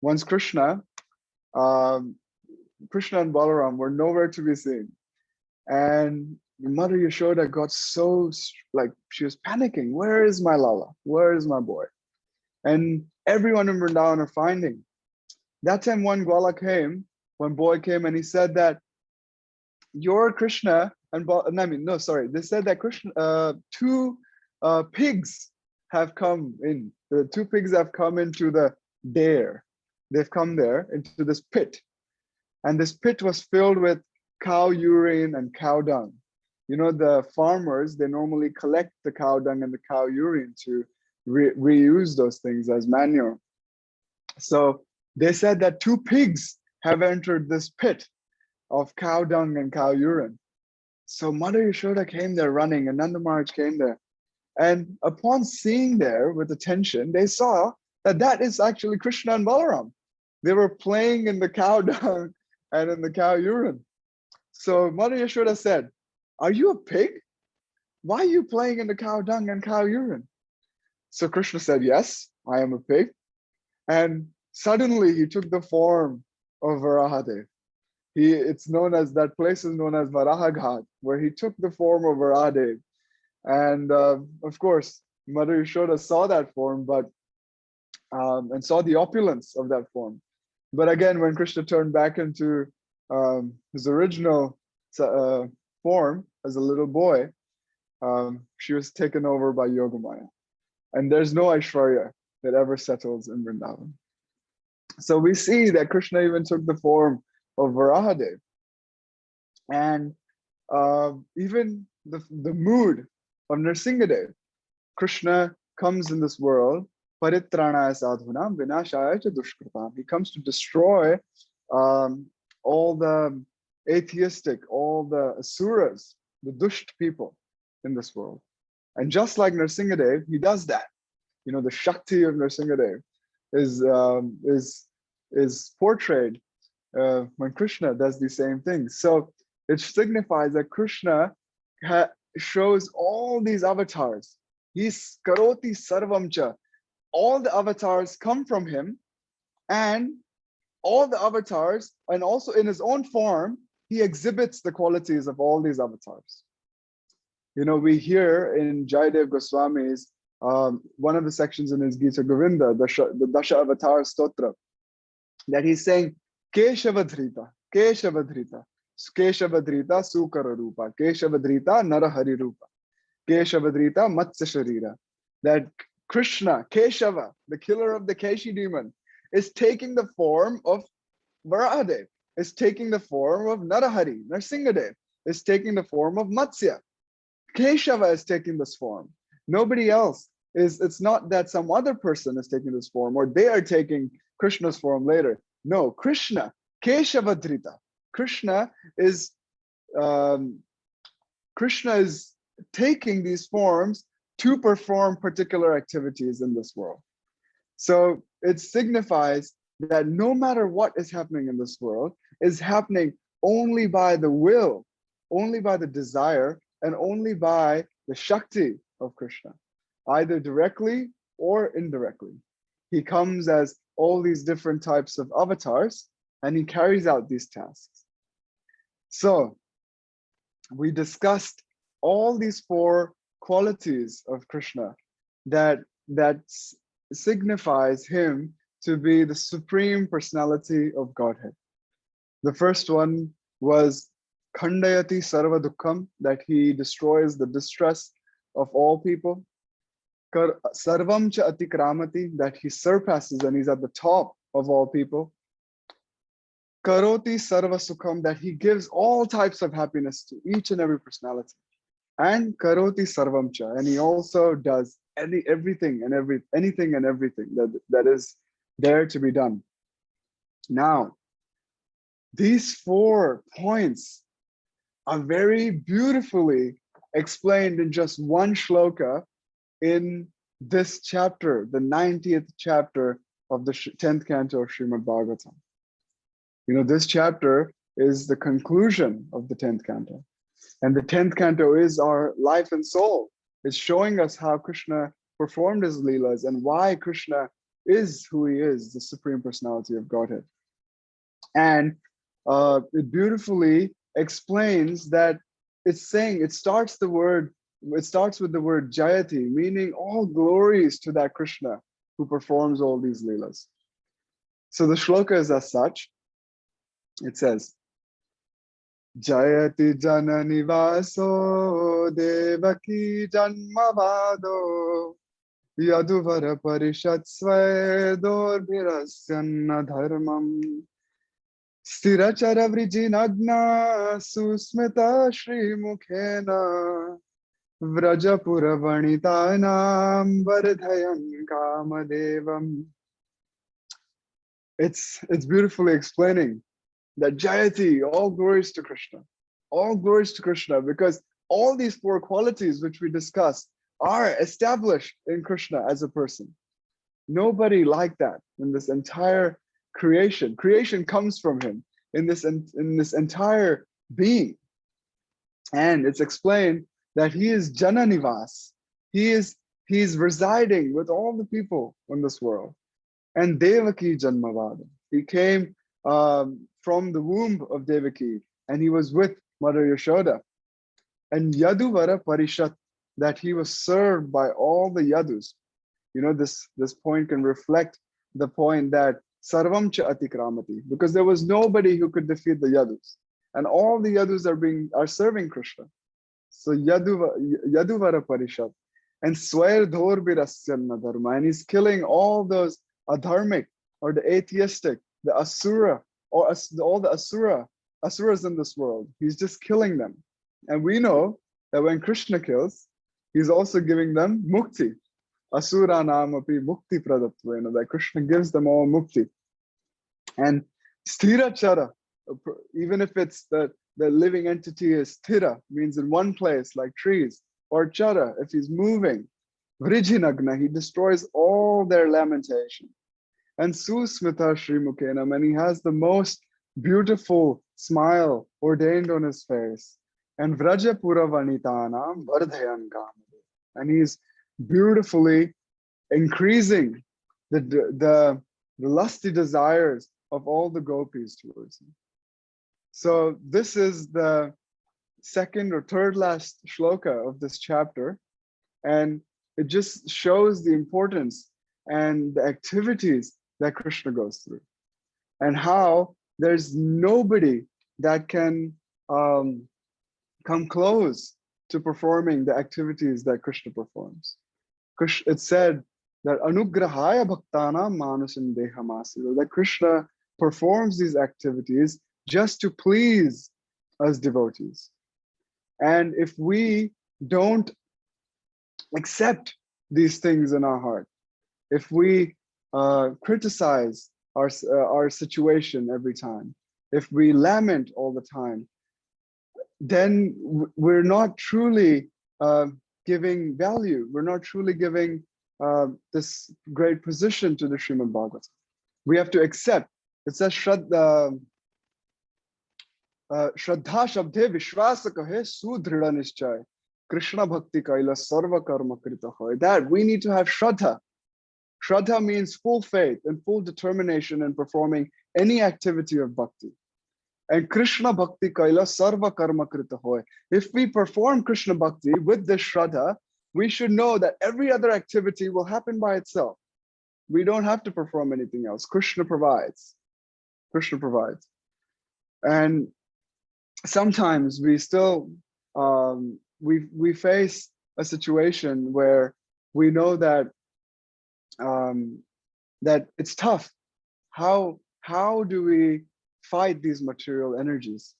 Once Krishna and Balaram were nowhere to be seen. And Mother Yashoda got so, she was panicking. Where is my Lala? Where is my boy? And everyone in Vrindavan are finding. That time one boy came and he said that you're Krishna and they said that Krishna, two pigs have come in. The two pigs have come into the dare. They've come there into this pit. And this pit was filled with cow urine and cow dung. The farmers, they normally collect the cow dung and the cow urine to reuse those things as manure. So they said that two pigs have entered this pit of cow dung and cow urine. So Mother Yashoda came there running, and Nanda Maharaj came there. And upon seeing there with attention, they saw that is actually Krishna and Balaram. They were playing in the cow dung and in the cow urine. So Mother Yashoda said, "Are you a pig? Why are you playing in the cow dung and cow urine?" So Krishna said, "Yes, I am a pig." And suddenly he took the form of Varahadev. That place is known as Varahaghat, where he took the form of Varahadev. And of course, Mother Yashoda saw that form, and saw the opulence of that form. But again, when Krishna turned back into his original form as a little boy, she was taken over by Yogamaya. And there's no Aishwarya that ever settles in Vrindavan. So we see that Krishna even took the form of Varahadev. And even the mood of Nrsingadev. Krishna comes in this world, paritranaya sadhunam vinashaya cha dushkritam. He comes to destroy all the atheistic, all the asuras, the dusht people in this world. And just like Nrsingadev, he does that. You know, the Shakti of Nrsingadev is portrayed when Krishna does these same things. So it signifies that Krishna shows all these avatars. He's karoti sarvamcha. All the avatars come from him, and all the avatars, and also in his own form, he exhibits the qualities of all these avatars. You know, we hear in Jayadev Goswami's one of the sections in his Gita Govinda, the Dasha Avatar Stotra, that he's saying, Keshavadhrita, Keshavadhrita, Keshavadhrita Sukara Rupa, Keshavadhrita Narahari Rupa, Keshavadhrita Matsya Sharira. That Krishna, Keshava, the killer of the Keshi demon, is taking the form of Varahadev, is taking the form of Narahari, Narsingadev, is taking the form of Matsya. Keshava is taking this form. Nobody else is, it's not that some other person is taking this form or they are taking Krishna's form later. No, Krishna, Keshavadhrita. Krishna is taking these forms to perform particular activities in this world. So it signifies that no matter what is happening in this world is happening only by the will, only by the desire, and only by the Shakti of Krishna, either directly or indirectly. He comes as all these different types of avatars and he carries out these tasks. So we discussed all these four qualities of Krishna that signifies him to be the supreme personality of Godhead. The first one was Khandayati Sarva Dukkham, that he destroys the distress of all people. Sarvam cha atikramati, that he surpasses and he's at the top of all people. Karoti Sarva Sukham, that he gives all types of happiness to each and every personality. And Karoti Sarvam cha, and he also does anything and everything that is there to be done. Now, these 4 points are very beautifully explained in just one shloka in this chapter, the 90th chapter of the 10th canto of Srimad Bhagavatam. You know, this chapter is the conclusion of the 10th canto. And the 10th canto is our life and soul. It's showing us how Krishna performed his Leelas and why Krishna is who he is, the Supreme Personality of Godhead. And it beautifully explains that it's saying, it starts with the word Jayati, meaning all glories to that Krishna who performs all these Leelas. So the shloka is as such. It says, Jayati Janani Vaso Devaki Janmavado Yaduvara Parishat Svedor Bhirasyanna Dharmam Sthirachara Vrijinagna Susmita Shri Mukhena Vrajapura Vanitanam Vardhayan Kamadevam. It's beautifully explaining that Jayati, all glories to Krishna. All glories to Krishna, because all these 4 qualities which we discussed are established in Krishna as a person. Nobody like that in this entire creation. Creation comes from him in this entire being. And it's explained that he is Jananivas. He is residing with all the people in this world. And Devaki Janmavada. He came from the womb of Devaki, and he was with Mother Yashoda. And Yaduvara Parishat, that he was served by all the Yadus. You know, this point can reflect the point that Sarvam cha atikramati, because there was nobody who could defeat the Yadus. And all the Yadus are serving Krishna. So Yaduvara Parishat. And Swair Dhor Birasyanna Dharma, and he's killing all those adharmic, or the atheistic, the asura, or all the asuras in this world. He's just killing them. And we know that when Krishna kills, he's also giving them mukti. Asura namapi mukti pradatvena, that Krishna gives them all mukti. And sthira chara, even if it's the living entity is sthira, means in one place like trees, or chara, if he's moving, vrijinagna, he destroys all their lamentation. And susmita shrimukenam, and he has the most beautiful smile ordained on his face. And vrajapura vanitanam vardhayan kamade, and he's beautifully increasing the lusty desires of all the gopis towards him. So this is the second or third last shloka of this chapter, and it just shows the importance and the activities that Krishna goes through, and how there's nobody that can come close to performing the activities that Krishna performs. It said that anugrahaya bhaktana manusam dehamasi, that Krishna performs these activities just to please us devotees. And if we don't accept these things in our heart, if we criticize our situation every time, if we lament all the time, then we're not truly giving value. We're not truly giving this great position to the Srimad Bhagavatam. We have to accept. It says Shraddha Shabde Vishwasa Kahe Sudhrida Nischay Krishna Bhakti Kaila Sarva Karma Krita Hoy. That we need to have Shraddha. Shraddha means full faith and full determination in performing any activity of bhakti. And Krishna Bhakti Kaila Sarva Karma Krita Hoy. If we perform Krishna Bhakti with this Shraddha, we should know that every other activity will happen by itself. We don't have to perform anything else. Krishna provides. Krishna provides. And sometimes we still, we face a situation where we know that that it's tough. How do we fight these material energies?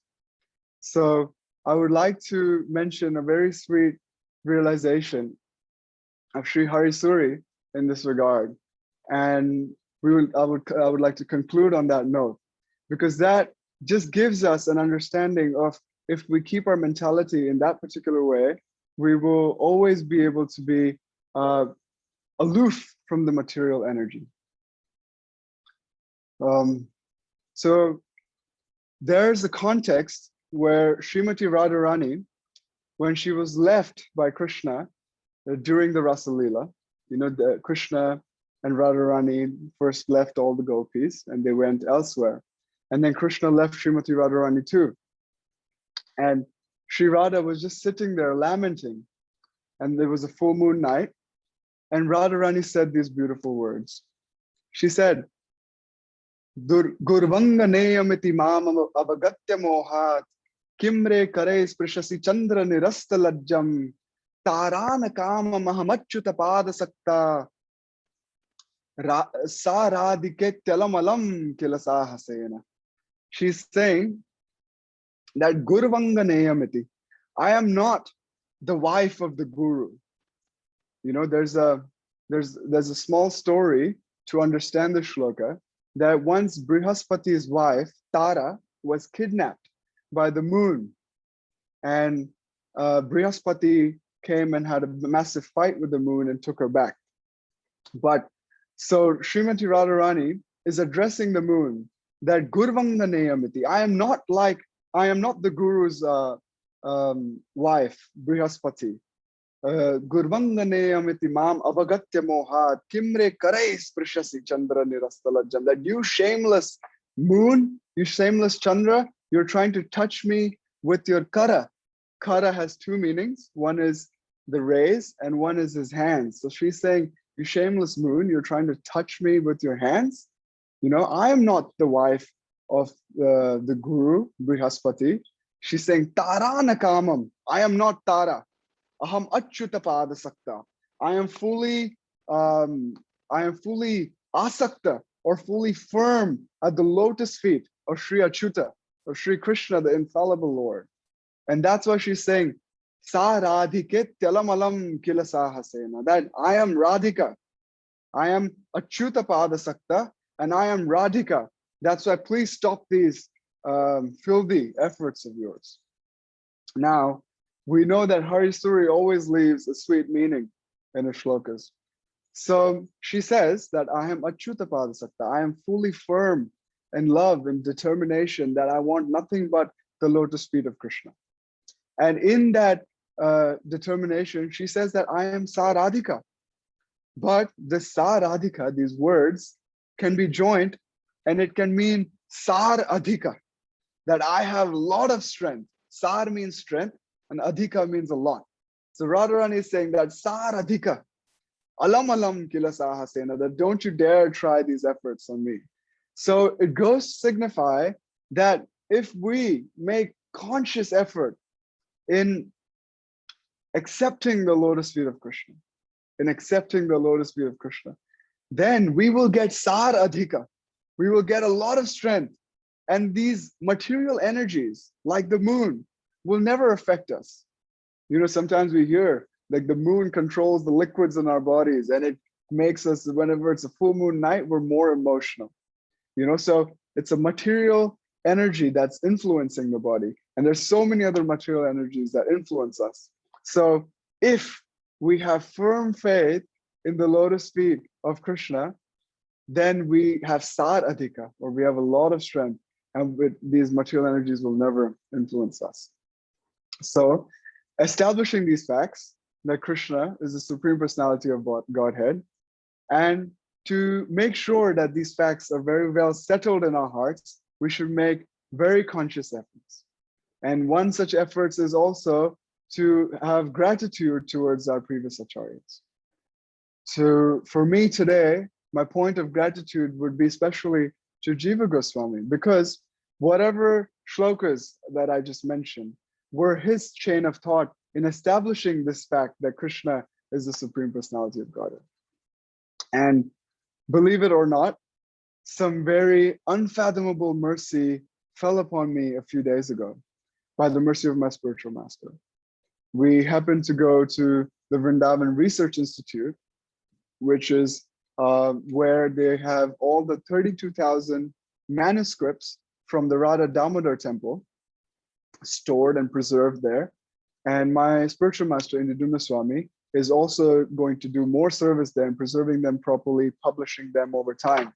So I would like to mention a very sweet realization of Sri Hari Suri in this regard, and I would like to conclude on that note, because that just gives us an understanding of, if we keep our mentality in that particular way, we will always be able to be aloof from the material energy. So there's a context where Srimati Radharani, when she was left by Krishna during the Rasa Leela, you know, Krishna and Radharani first left all the gopis and they went elsewhere. And then Krishna left Srimati Radharani too. And Sri Radha was just sitting there lamenting. And there was a full moon night. And Radharani said these beautiful words. She said, Gurvanga neyamiti mamam avagatya mohat kimre kare sprishasi chandra nirasta lajjam tarana kama mahamachyuta pada sakta saradike telamalam kilasahasena. She's saying that Gurvanga neyamiti, I am not the wife of the guru. You know, there's a small story to understand the shloka, that once Brihaspati's wife, Tara, was kidnapped by the moon. And Brihaspati came and had a massive fight with the moon and took her back. But so Srimati Radharani is addressing the moon that Gurvanga neyamiti, I am not the guru's wife, Brihaspati. Gurvanga neyamiti mam avagatya mohat kimre karai sprishasi chandra nirastalajam, that you shameless moon, you shameless Chandra, you're trying to touch me with your kara. Kara has two meanings. One is the rays and one is his hands. So she's saying, you shameless moon, you're trying to touch me with your hands. You know, I am not the wife of the guru, Brihaspati. She's saying, Tara nakamam, I am not Tara. Aham achyuta pada sakta. I am fully asakta or fully firm at the lotus feet of Sri Achyuta, of Sri Krishna, the infallible Lord. And that's why she's saying, Sa Radhike Telamalam Kila Sahasena, that I am Radhika, I am Achyuta Padasakta, and I am Radhika. That's why please stop these filthy efforts of yours. Now, we know that Harisuri always leaves a sweet meaning in her shlokas. So she says that I am Achyuta Padasakta, I am fully firm in love and determination that I want nothing but the lotus feet of Krishna. And in that determination, she says that I am Sa Radhika. But the Sa Radhika, these words, can be joined and it can mean Sar Adhika, that I have a lot of strength. Sar means strength and Adhika means a lot. So Radharani is saying that Sar Adhika, Alam Alam Kila Sahasena, that don't you dare try these efforts on me. So it goes to signify that if we make conscious effort in accepting the lotus feet of Krishna, then we will get Sar Adhika. We will get a lot of strength. And these material energies, like the moon, will never affect us. You know, sometimes we hear like the moon controls the liquids in our bodies and it makes us, whenever it's a full moon night, we're more emotional. You know, so it's a material energy that's influencing the body. And there's so many other material energies that influence us. So if we have firm faith in the lotus feet of Krishna, then we have Sar Adhika, or we have a lot of strength, and these material energies will never influence us. So establishing these facts, that Krishna is the Supreme Personality of Godhead, and to make sure that these facts are very well settled in our hearts, we should make very conscious efforts. And one such effort is also to have gratitude towards our previous acharyas. So for me today, my point of gratitude would be especially to Jiva Goswami, because whatever shlokas that I just mentioned were his chain of thought in establishing this fact that Krishna is the Supreme Personality of Godhead. And believe it or not, some very unfathomable mercy fell upon me a few days ago by the mercy of my spiritual master. We happened to go to the Vrindavan Research Institute, which is where they have all the 32,000 manuscripts from the Radha Damodar temple stored and preserved there. And my spiritual master, Indidumna Swami, is also going to do more service there and preserving them properly, publishing them over time.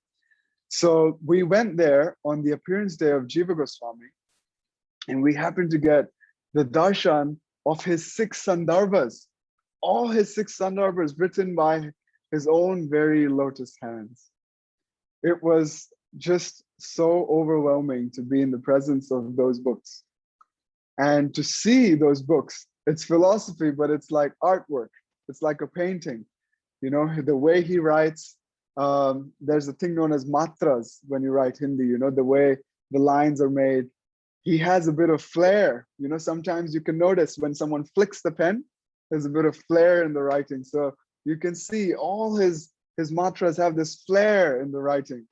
So we went there on the appearance day of Jiva Goswami, and we happened to get the darshan of his 6 Sundarbas, all his 6 Sundarbas written by his own very lotus hands. It was just so overwhelming to be in the presence of those books and to see those books. It's philosophy, but it's like artwork. It's like a painting. You know, the way he writes, there's a thing known as matras when you write Hindi, you know, the way the lines are made. He has a bit of flair. You know, sometimes you can notice when someone flicks the pen, there's a bit of flair in the writing. So you can see all his matras have this flair in the writing.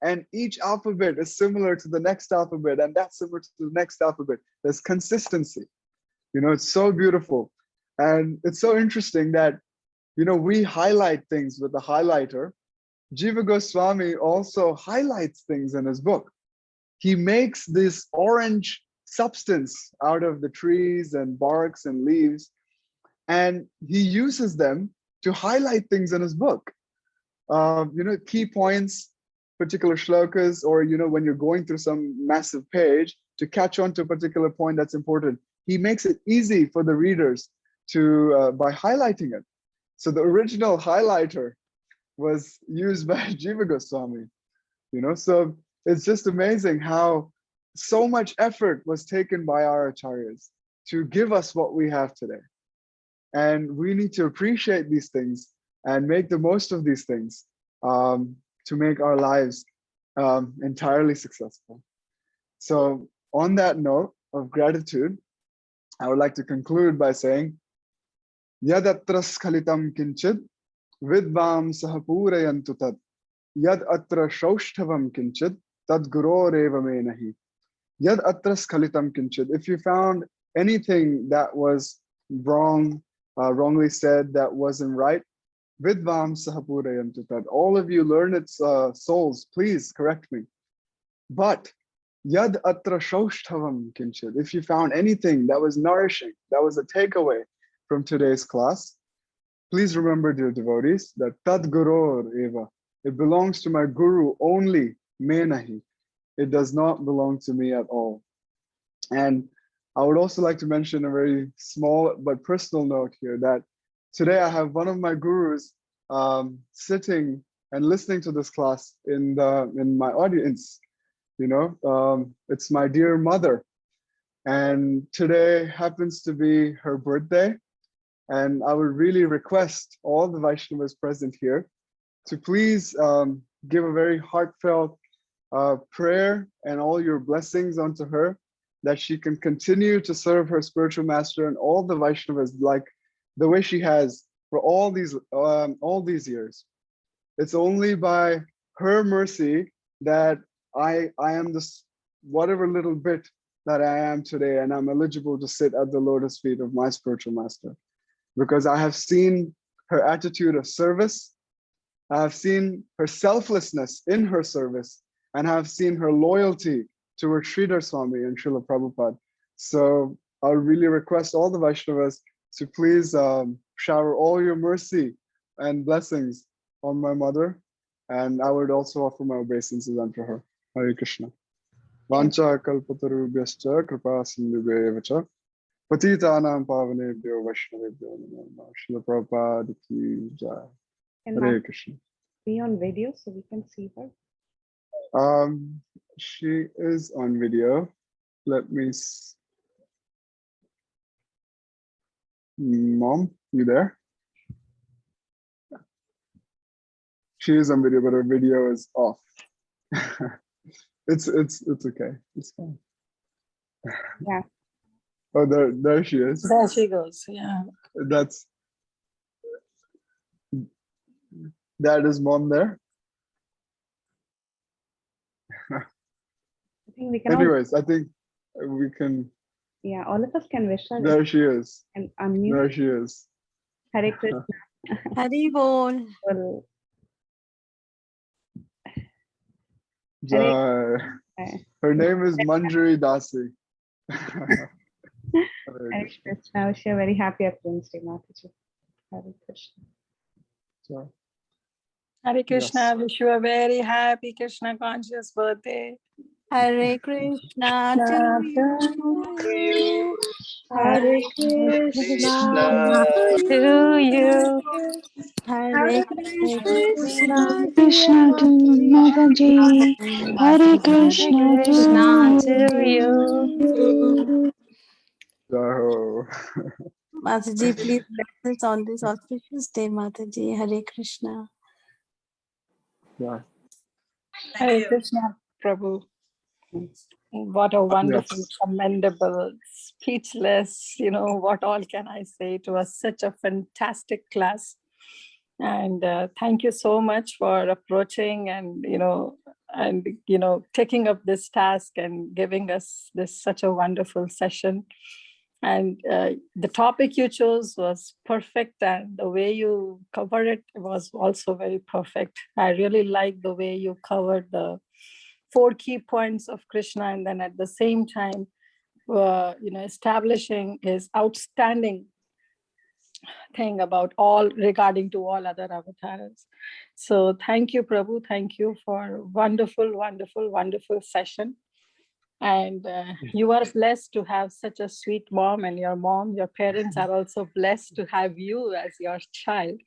And each alphabet is similar to the next alphabet, and that's similar to the next alphabet. There's consistency. You know, it's so beautiful. And it's so interesting that, you know, we highlight things with a highlighter. Jiva Goswami also highlights things in his book. He makes this orange substance out of the trees and barks and leaves, and he uses them to highlight things in his book. You know, key points, particular shlokas, or, you know, when you're going through some massive page to catch on to a particular point that's important, he makes it easy for the readers to, by highlighting it. So the original highlighter was used by Jiva Goswami, you know, so it's just amazing how so much effort was taken by our acharyas to give us what we have today. And we need to appreciate these things and make the most of these things to make our lives entirely successful. So on that note of gratitude, I would like to conclude by saying, Yadatras khalitam kinchid vidvam sahapurayantu tad Yad atra shaushthavam kinchid, tad guroreva me nahi. Yad atra skalitam kinchid. If you found anything that was wrong, wrongly said, that wasn't right, vidvam sahapurayantu tad. All of you learned souls, please correct me. But yad atra shaushthavam kinchid. If you found anything that was nourishing, that was a takeaway from today's class, please remember, dear devotees, that tad guror eva. It belongs to my guru only, me nahi. It does not belong to me at all. And I would also like to mention a very small but personal note here, that today I have one of my gurus sitting and listening to this class in my audience. It's my dear mother, and today happens to be her birthday. And I would really request all the Vaishnavas present here to please give a very heartfelt prayer and all your blessings onto her, that she can continue to serve her spiritual master and all the Vaishnavas like the way she has for all these years. It's only by her mercy that I am this whatever little bit that I am today, and I'm eligible to sit at the lotus feet of my spiritual master, because I have seen her attitude of service, I have seen her selflessness in her service, and I have seen her loyalty towards Sridhar Swami and Srila Prabhupada. So I would really request all the Vaishnavas to please shower all your mercy and blessings on my mother, and I would also offer my obeisances unto her. Hare Krishna. Vancha kalpatarubhyascha kripa sindhubheva cha patitanam pavanebhyo vaishnavebhyo namo namah. Srila Prabhupada ki jai. Hare Krishna. Be on video so we can see her. She is on video. Let me Mom, you there? She is on video, but her video is off. It's okay. It's fine. Yeah. Oh, there she is. There she goes. Yeah. That is Mom there. I think we can. Anyways, I think we can. Yeah, all of us can wish her. There she is. And unmute. There she is. Hare Krishna. Hari Bol. Well, Jai. Her name is Manjari Dasi. Hare Krishna. I wish you a very happy appearance, Mataji. Hare Krishna. So, Hare Krishna. Yes. Wish you a very happy Krishna conscious birthday. Hare Krishna to you. Hare Krishna to you. Hare Krishna Krishna to Mataji, Hare Krishna to to you. so Mataji, please bless us on this auspicious day, Mataji. Hare Krishna. yeah. Hare Krishna, Prabhu. What a wonderful, Yes. commendable, speechless, what all can I say? It was such a fantastic class. And thank you so much for approaching and taking up this task and giving us such a wonderful session. And the topic you chose was perfect, and the way you covered it was also very perfect. I really like the way you covered the 4 key points of Krishna, and then at the same time, establishing his outstanding thing about regarding to all other avatars. So thank you, Prabhu. Thank you for wonderful, wonderful, wonderful session. And you are blessed to have such a sweet mom, and your parents are also blessed to have you as your child.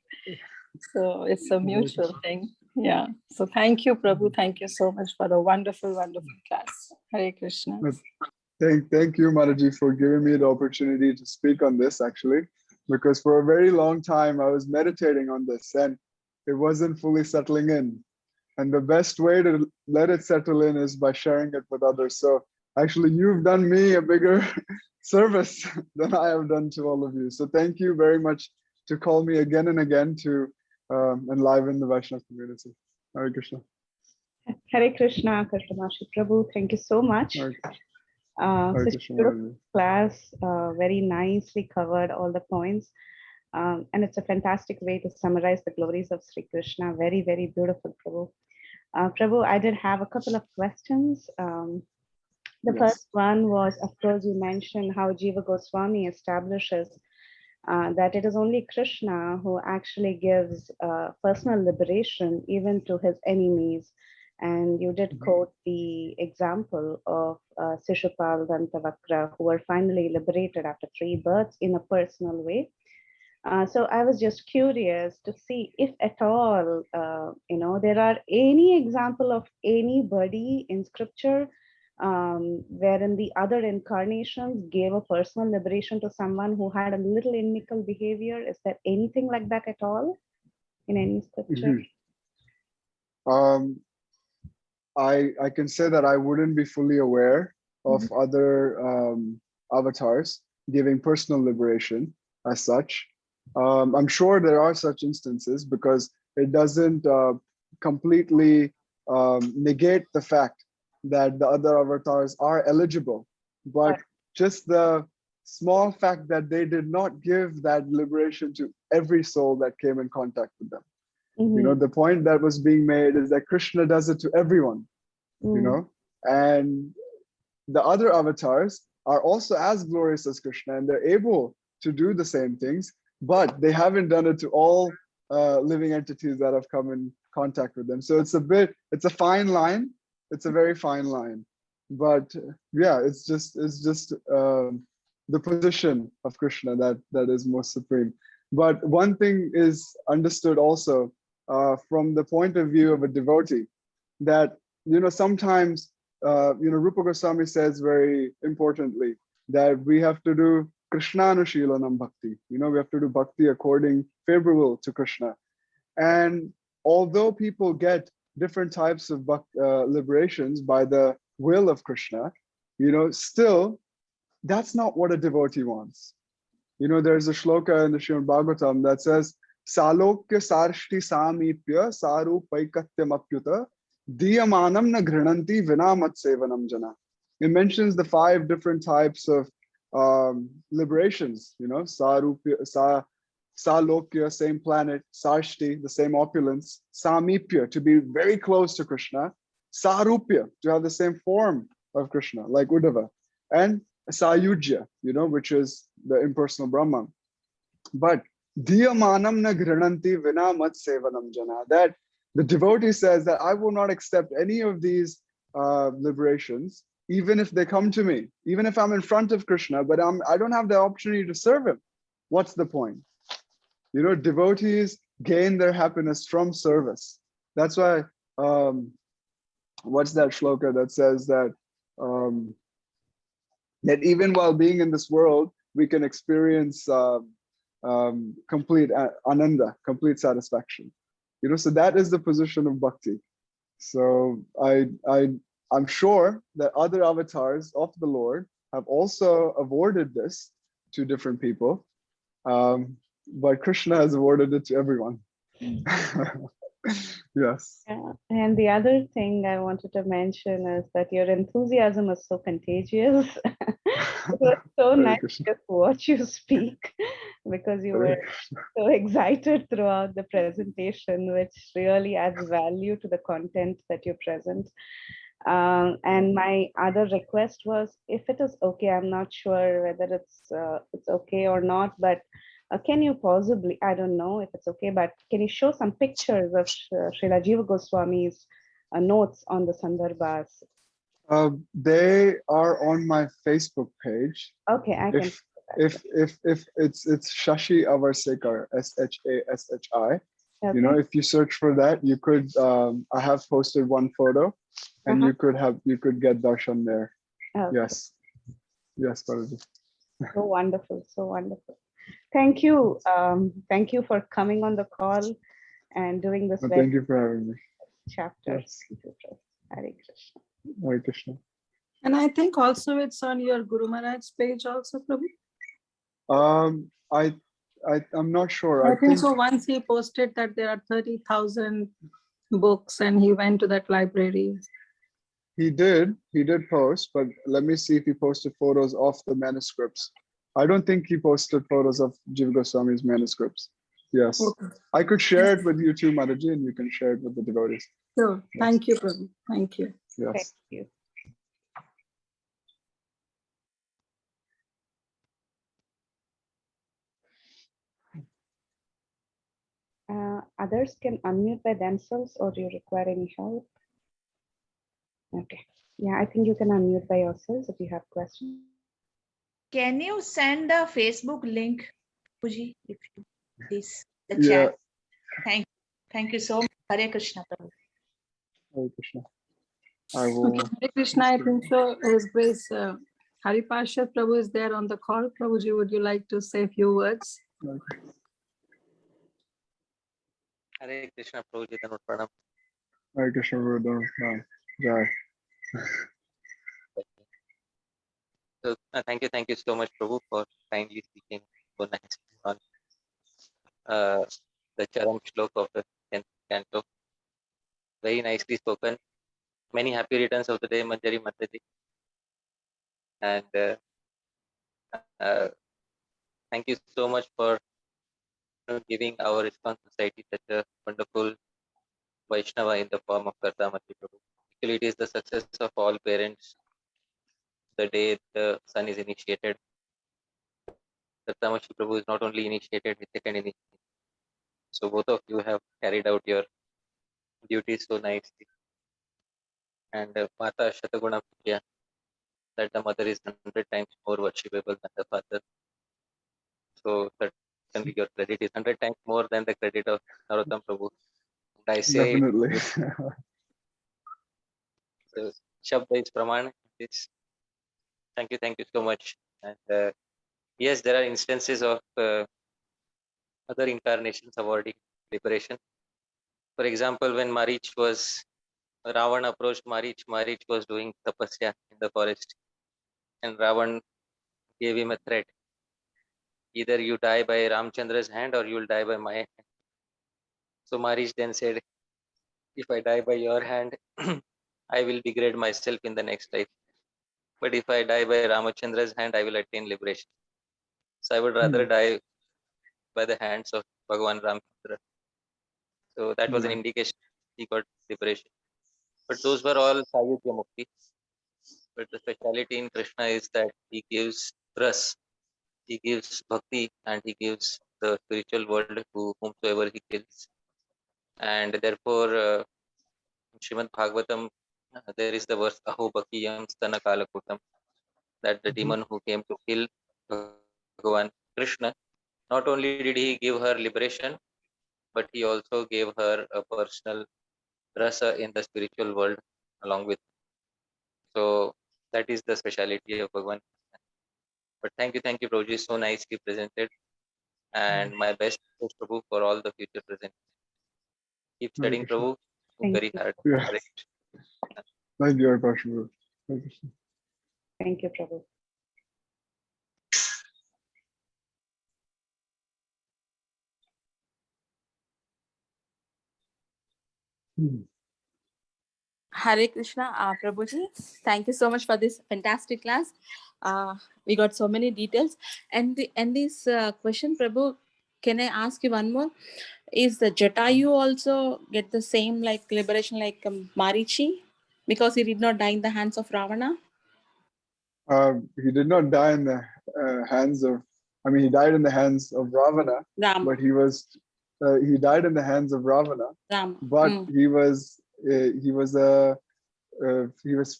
So it's a mutual thing. Yeah. So thank you, Prabhu. Thank you so much for a wonderful, wonderful class. Hare Krishna. Thank you, Mataji, for giving me the opportunity to speak on this, actually, because for a very long time I was meditating on this and it wasn't fully settling in. And the best way to let it settle in is by sharing it with others. So actually, you've done me a bigger service than I have done to all of you. So thank you very much to call me again and again to enliven the Vaishnava community. Hare Krishna. Hare Krishna, Kartamashi Prabhu. Thank you so much. Hare Hare Such a Krishna. beautiful class, very nicely covered all the points. And it's a fantastic way to summarize the glories of Sri Krishna. Very, very beautiful, Prabhu. Prabhu, I did have a couple of questions. The Yes. first one was, of course, you mentioned how Jiva Goswami establishes that it is only Krishna who actually gives personal liberation even to his enemies. And you did quote the example of Sishupal, Dantavakra, who were finally liberated after 3 births in a personal way. So I was just curious to see if at all, there are any example of anybody in scripture wherein the other incarnations gave a personal liberation to someone who had a little inimical behavior. Is there anything like that at all in any scripture? I can say that I wouldn't be fully aware of other avatars giving personal liberation as such. I'm sure there are such instances because it doesn't completely negate the fact that the other avatars are eligible, but just the small fact that they did not give that liberation to every soul that came in contact with them. You know, the point that was being made is that Krishna does it to everyone, you know, and the other avatars are also as glorious as Krishna, and they're able to do the same things, but they haven't done it to all living entities that have come in contact with them. So it's a fine line. It's a very fine line, but yeah, it's just the position of Krishna that is most supreme. But one thing is understood also from the point of view of a devotee, that sometimes Rupa Goswami says very importantly that we have to do Krishnanushilanam bhakti. We have to do bhakti according favorable to Krishna. And although people get different types of liberations by the will of Krishna, still that's not what a devotee wants. There's a shloka in the Shloki Bhagavatam that says, Salokya sarshti samipya saru paikatyam apyuta diyamanam na grinanti vinamat sevanam jana. It mentions the 5 different types of liberations, sarupya, Salokya, same planet, Sarshti, the same opulence, Samipya, to be very close to Krishna, Sarupya, to have the same form of Krishna, like Uddhava, and Sayujya, which is the impersonal Brahman. But Diyamanam na grinanti vina mat sevanam jana, that the devotee says that I will not accept any of these liberations, even if they come to me, even if I'm in front of Krishna, but I don't have the opportunity to serve him. What's the point? Devotees gain their happiness from service. That's why, what's that shloka that says that that even while being in this world, we can experience complete ananda, complete satisfaction. So that is the position of bhakti. So I'm sure that other avatars of the Lord have also awarded this to different people. But Krishna has awarded it to everyone. Yes. Yeah. And the other thing I wanted to mention is that your enthusiasm is so contagious. It was so nice to just watch you speak because you were so excited throughout the presentation, which really adds value to the content that you present. And my other request was, if it is okay, I'm not sure whether it's okay or not, but can you possibly, I don't know if it's okay, but can you show some pictures of Srila Jiva Goswami's notes on the Sundarbas? They are on my Facebook page. Okay, I can. If it's Shashi Avarsekar, SHASHI. Okay. If you search for that, you could. I have posted one photo, and you could get darshan there. Okay. Yes, Paraji. So wonderful, so wonderful. Thank you. Thank you for coming on the call and doing this. Thank you for having me. Chapter. Yes. Hare Krishna. Hare Krishna. And I think also it's on your Guru Maharaj's page also, Prabhu. I'm not sure. I think so. Once he posted that there are 30,000 books and he went to that library. He did post, but let me see if he posted photos of the manuscripts. I don't think he posted photos of Jiva Goswami's manuscripts. Yes. Okay. I could share it with you too, Mataji, and you can share it with the devotees. Sure. Yes. Thank you, Prabhu. Thank you. Yes. Thank you. Others can unmute by themselves, or do you require any help? Okay. Yeah, I think you can unmute by yourselves if you have questions. Can you send a Facebook link, Puji, if you please, the Yeah. chat? Thank you so much. Hare Krishna, Prabhu. Hare Krishna. I will. Okay. Hare Krishna, I think so. His Grace Hari Parshad Prabhu is there on the call. Prabhuji, would you like to say a few words? Okay. Hare Krishna, Prabhuji, Dhanur Pranam. Hare Krishna, Guru. Jai. So, thank you so much, Prabhu, for kindly speaking so nicely on the Charam Shlok of the 10th canto. Very nicely spoken. Many happy returns of the day, Manjari Mataji. And thank you so much for giving our response society such a wonderful Vaishnava in the form of Kartamashi, Prabhu. Actually, it is the success of all parents the day the son is initiated. Katamashi Prabhu is not only initiated, he second initiated. So both of you have carried out your duties so nicely. And Mata Shataguna Pujya, that the mother is 100 times more worshipable than the father. So certainly your credit is 100 times more than the credit of Narottam Prabhu. And I say Definitely. it, so Shabda is Praman. Thank you so much. And yes, there are instances of other incarnations awarding liberation. For example, when Ravan approached Marich was doing tapasya in the forest, and Ravan gave him a threat. Either you die by Ramchandra's hand or you'll die by my hand. So Marich then said, if I die by your hand, I will degrade myself in the next life. But if I die by Ramachandra's hand, I will attain liberation. So I would rather die by the hands of Bhagavan Ramchandra. So that was an indication he got liberation. But those were all Sayudhya Mukti. But the speciality in Krishna is that he gives ras, he gives bhakti, and he gives the spiritual world to whomsoever he kills. And therefore, in Srimad Bhagavatam, there is the verse Aho Bakiyam Stana Kalakutam, that the demon who came to kill Bhagavan Krishna, not only did he give her liberation, but he also gave her a personal rasa in the spiritual world along with. So that is the speciality of Bhagavan. But thank you, Prabhuji, so nicely presented. And my best wishes, Prabhu, for all the future present. Keep studying, Prabhu. Thank Very you. hard. Yeah. Thank you, Hare Krishna. Hare Krishna. Thank you, Prabhu. Hare Krishna, Prabhuji. Thank you so much for this fantastic class. We got so many details. And this question, Prabhu, can I ask you one more? Is the Jatayu also get the same like liberation like Marichi? Because he did not die in the hands of Ravana? He did not die in the hands of, he died in the hands of Ravana, Ram. but he died in the hands of Ravana, Ram. but he was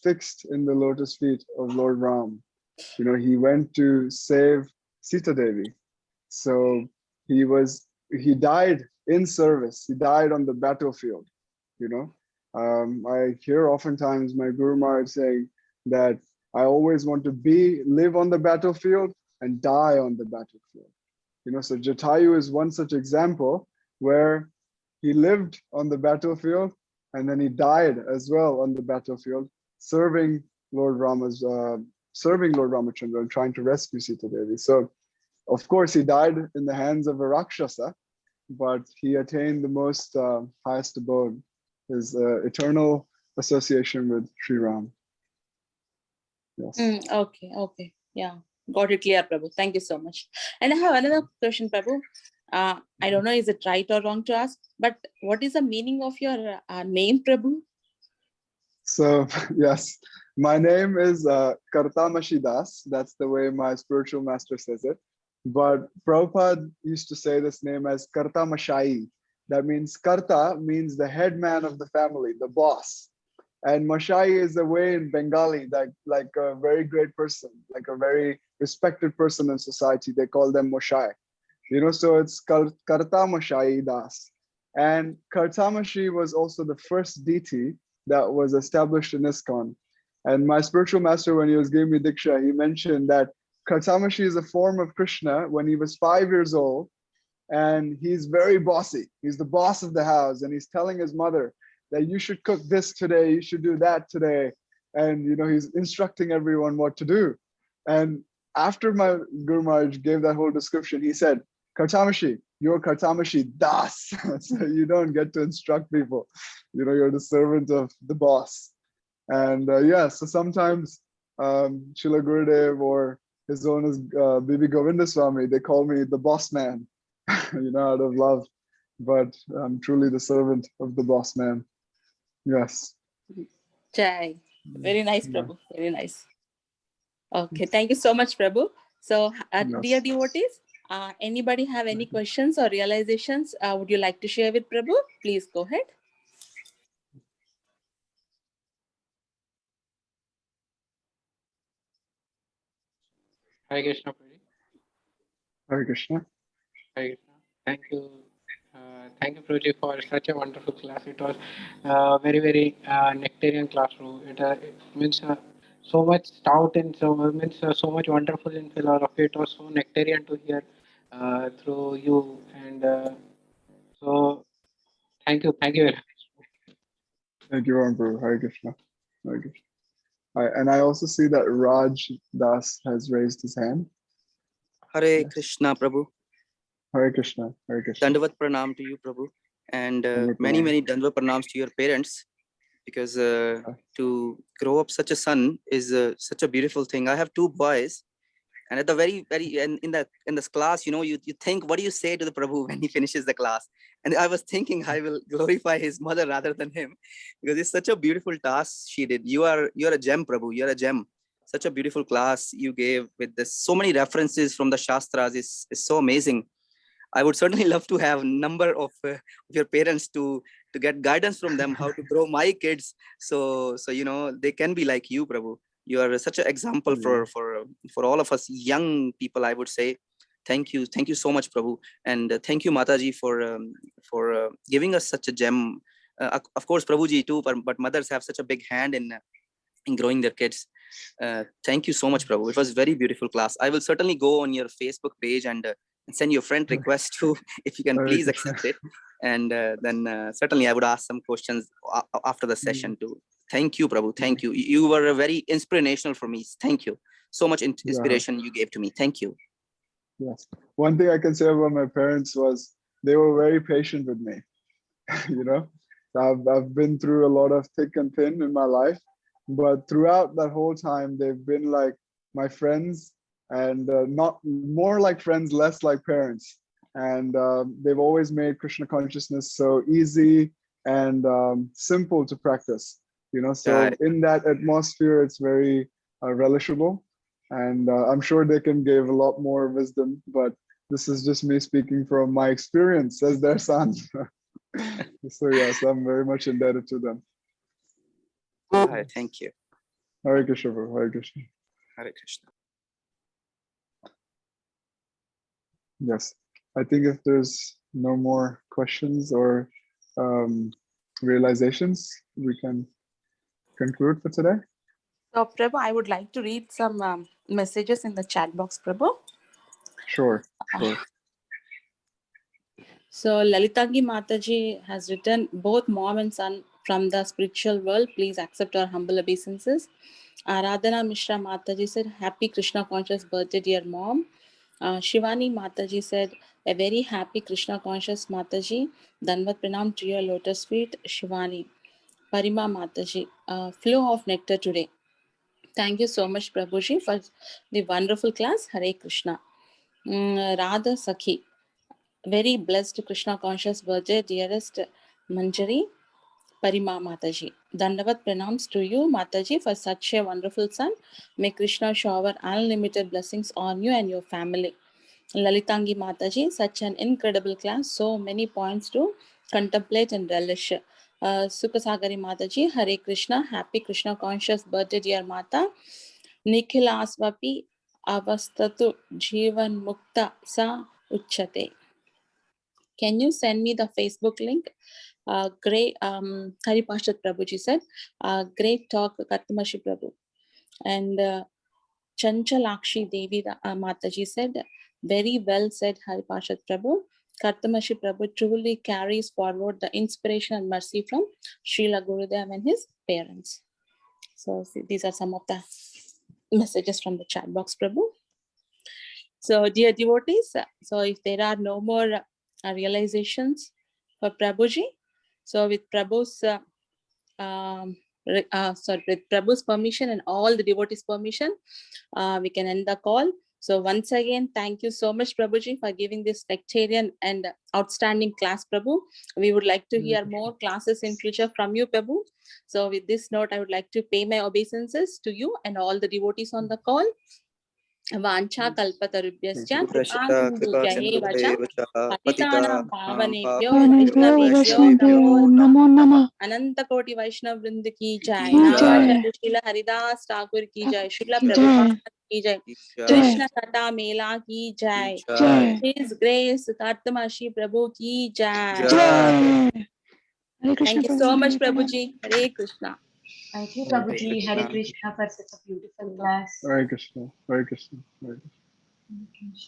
fixed in the lotus feet of Lord Ram. He went to save Sita Devi. So he died in service. He died on the battlefield. I hear oftentimes my Guru Maharaj saying that I always want to live on the battlefield and die on the battlefield. So Jatayu is one such example where he lived on the battlefield and then he died as well on the battlefield, serving Lord Ramachandra and trying to rescue Sita Devi. So, of course, he died in the hands of a Rakshasa, but he attained the most highest abode his eternal association with Sri Ram. Yes. Okay, okay. Yeah, got it clear, Prabhu. Thank you so much. And I have another question, Prabhu. I don't know, is it right or wrong to ask, but what is the meaning of your name, Prabhu? So, yes, my name is Kartamashi Das. That's the way my spiritual master says it. But Prabhupada used to say this name as Kartamashai. That means Karta means the head man of the family, the boss. And Mashai is a way in Bengali that like a very great person, like a very respected person in society. They call them Moshai. You know, so it's Kartamashai Das. And Kartamashi was also the first deity that was established in ISKCON. And my spiritual master, when he was giving me Diksha, he mentioned that Kartamashi is a form of Krishna when he was 5 years old, and he's very bossy. He's the boss of the house, and he's telling his mother that you should cook this today, you should do that today. And, you know, he's instructing everyone what to do. And after my Guru Maharaj gave that whole description, he said, Kartamashi, you're Kartamashi Das. So you don't get to instruct people. You know, you're the servant of the boss. And yeah, so sometimes Srila Gurudev or his own is Bibi Govindaswamy, they call me the boss man, you know, out of love. But I'm truly the servant of the boss man. Yes. Jai. Very nice, Yeah. Prabhu. Very nice. Okay, thank you so much, Prabhu. So, dear Yes. devotees, anybody have any questions or realizations would you like to share with Prabhu? Please go ahead. Hare Krishna, Prabhuji. Hare Krishna. Hare Krishna. Thank you, Prabhuji, for such a wonderful class. It was very, very nectarian classroom. It means so much stout and so means so much wonderful in philosophy. It was so nectarian to hear through you, and so thank you very much. Thank you, Prabhu. Hare Krishna. Hare Krishna. And I also see that Raj Das has raised his hand. Hare Yes. Krishna, Prabhu. Hare Krishna. Hare Krishna. Dandavat pranam to you, Prabhu. And Dandavat many, pranam. many Dandavat pranams to your parents, because to grow up such a son is such a beautiful thing. I have 2 boys, and at the very in this class, you know, you think, what do you say to the Prabhu when he finishes the class? And I was thinking I will glorify his mother rather than him, because it's such a beautiful task she did. You're a gem, Prabhu. You're a gem. Such a beautiful class you gave with this, so many references from the Shastras. Is so amazing. I would certainly love to have a number of your parents to get guidance from them how to grow my kids, so you know, they can be like you, Prabhu. You are such an example for all of us young people, I would say. Thank you so much, Prabhu, and thank you, Mataji, for giving us such a gem. Of course, Prabhuji too, but mothers have such a big hand in growing their kids. Thank you so much, Prabhu. It was very beautiful class. I will certainly go on your Facebook page and send you a friend request too, if you can please accept it. And then certainly I would ask some questions after the session too. Thank you, Prabhu. Thank you. You were very inspirational for me. Thank you. So much inspiration you gave to me. Thank you. Yes. One thing I can say about my parents was they were very patient with me. You know, I've been through a lot of thick and thin in my life, but throughout that whole time, they've been like my friends, and not more like friends, less like parents. And they've always made Krishna consciousness so easy and simple to practice. You know, so in that atmosphere, it's very relishable. And I'm sure they can give a lot more wisdom, but this is just me speaking from my experience as their son. So yes, I'm very much indebted to them. Thank you. Hare Krishna, Hare Krishna. Hare Krishna. Yes, I think if there's no more questions or realizations, we can conclude for today. So, Prabhu, I would like to read some messages in the chat box, Prabhu. Sure. So, Lalitangi Mataji has written, both mom and son from the spiritual world, please accept our humble obeisances. Aradhana Mishra Mataji said, happy Krishna conscious birthday, dear mom. Shivani Mataji said, a very happy Krishna conscious Mataji. Danvat pranam to your lotus feet, Shivani. Parima Mataji, flow of nectar today. Thank you so much, Prabhuji, for the wonderful class. Hare Krishna. Radha Sakhi, very blessed Krishna conscious birthday, dearest Manjari. Parima Mataji. Dandavat pranams to you, Mataji, for such a wonderful son. May Krishna shower unlimited blessings on you and your family. Lalitangi Mataji, such an incredible class, so many points to contemplate and relish. Sukasagari Mataji, Hare Krishna, happy Krishna conscious birthday, dear Mata. Nikhilasvapi avastatu jivan mukta sa uchate. Can you send me the Facebook link? Great, Hari Pashat Prabhuji said, great talk, Kartamashi Prabhu. And Chanchalakshi Devi Mataji said, very well said, Hari Pashat Prabhu. Kartamashi Prabhu truly carries forward the inspiration and mercy from Srila Gurudev and his parents. So these are some of the messages from the chat box, Prabhu. So dear devotees, so if there are no more realizations for Prabhuji, so with Prabhu's with Prabhu's permission and all the devotees' permission, we can end the call. So once again, thank you so much, Prabhuji, for giving this sectarian and outstanding class, Prabhu. We would like to hear more classes in future from you, Prabhu. So with this note, I would like to pay my obeisances to you and all the devotees on the call. Vancha kalpatarubhyascha kripasindubhya patitanam pavanebhyo vaishnavebhyo Namo Namah. Ananta Koti Vaishnav Vrind ki jai. Ki Namacharya jai. Srila Haridas Thakur ki jai. Srila Ki Prabhupada ki jai. jai. Krishna Katha Mela ki jai. Jai. His Grace Kartamashi Prabhu ki jai. Jai. Hare Krishna Thank you so Prabhu. much, Prabhuji. Hare Krishna. Thank you, Hare Prabhuji. Krishna. Hare Krishna for such a beautiful class. Hare Krishna. Hare Krishna. Hare Krishna.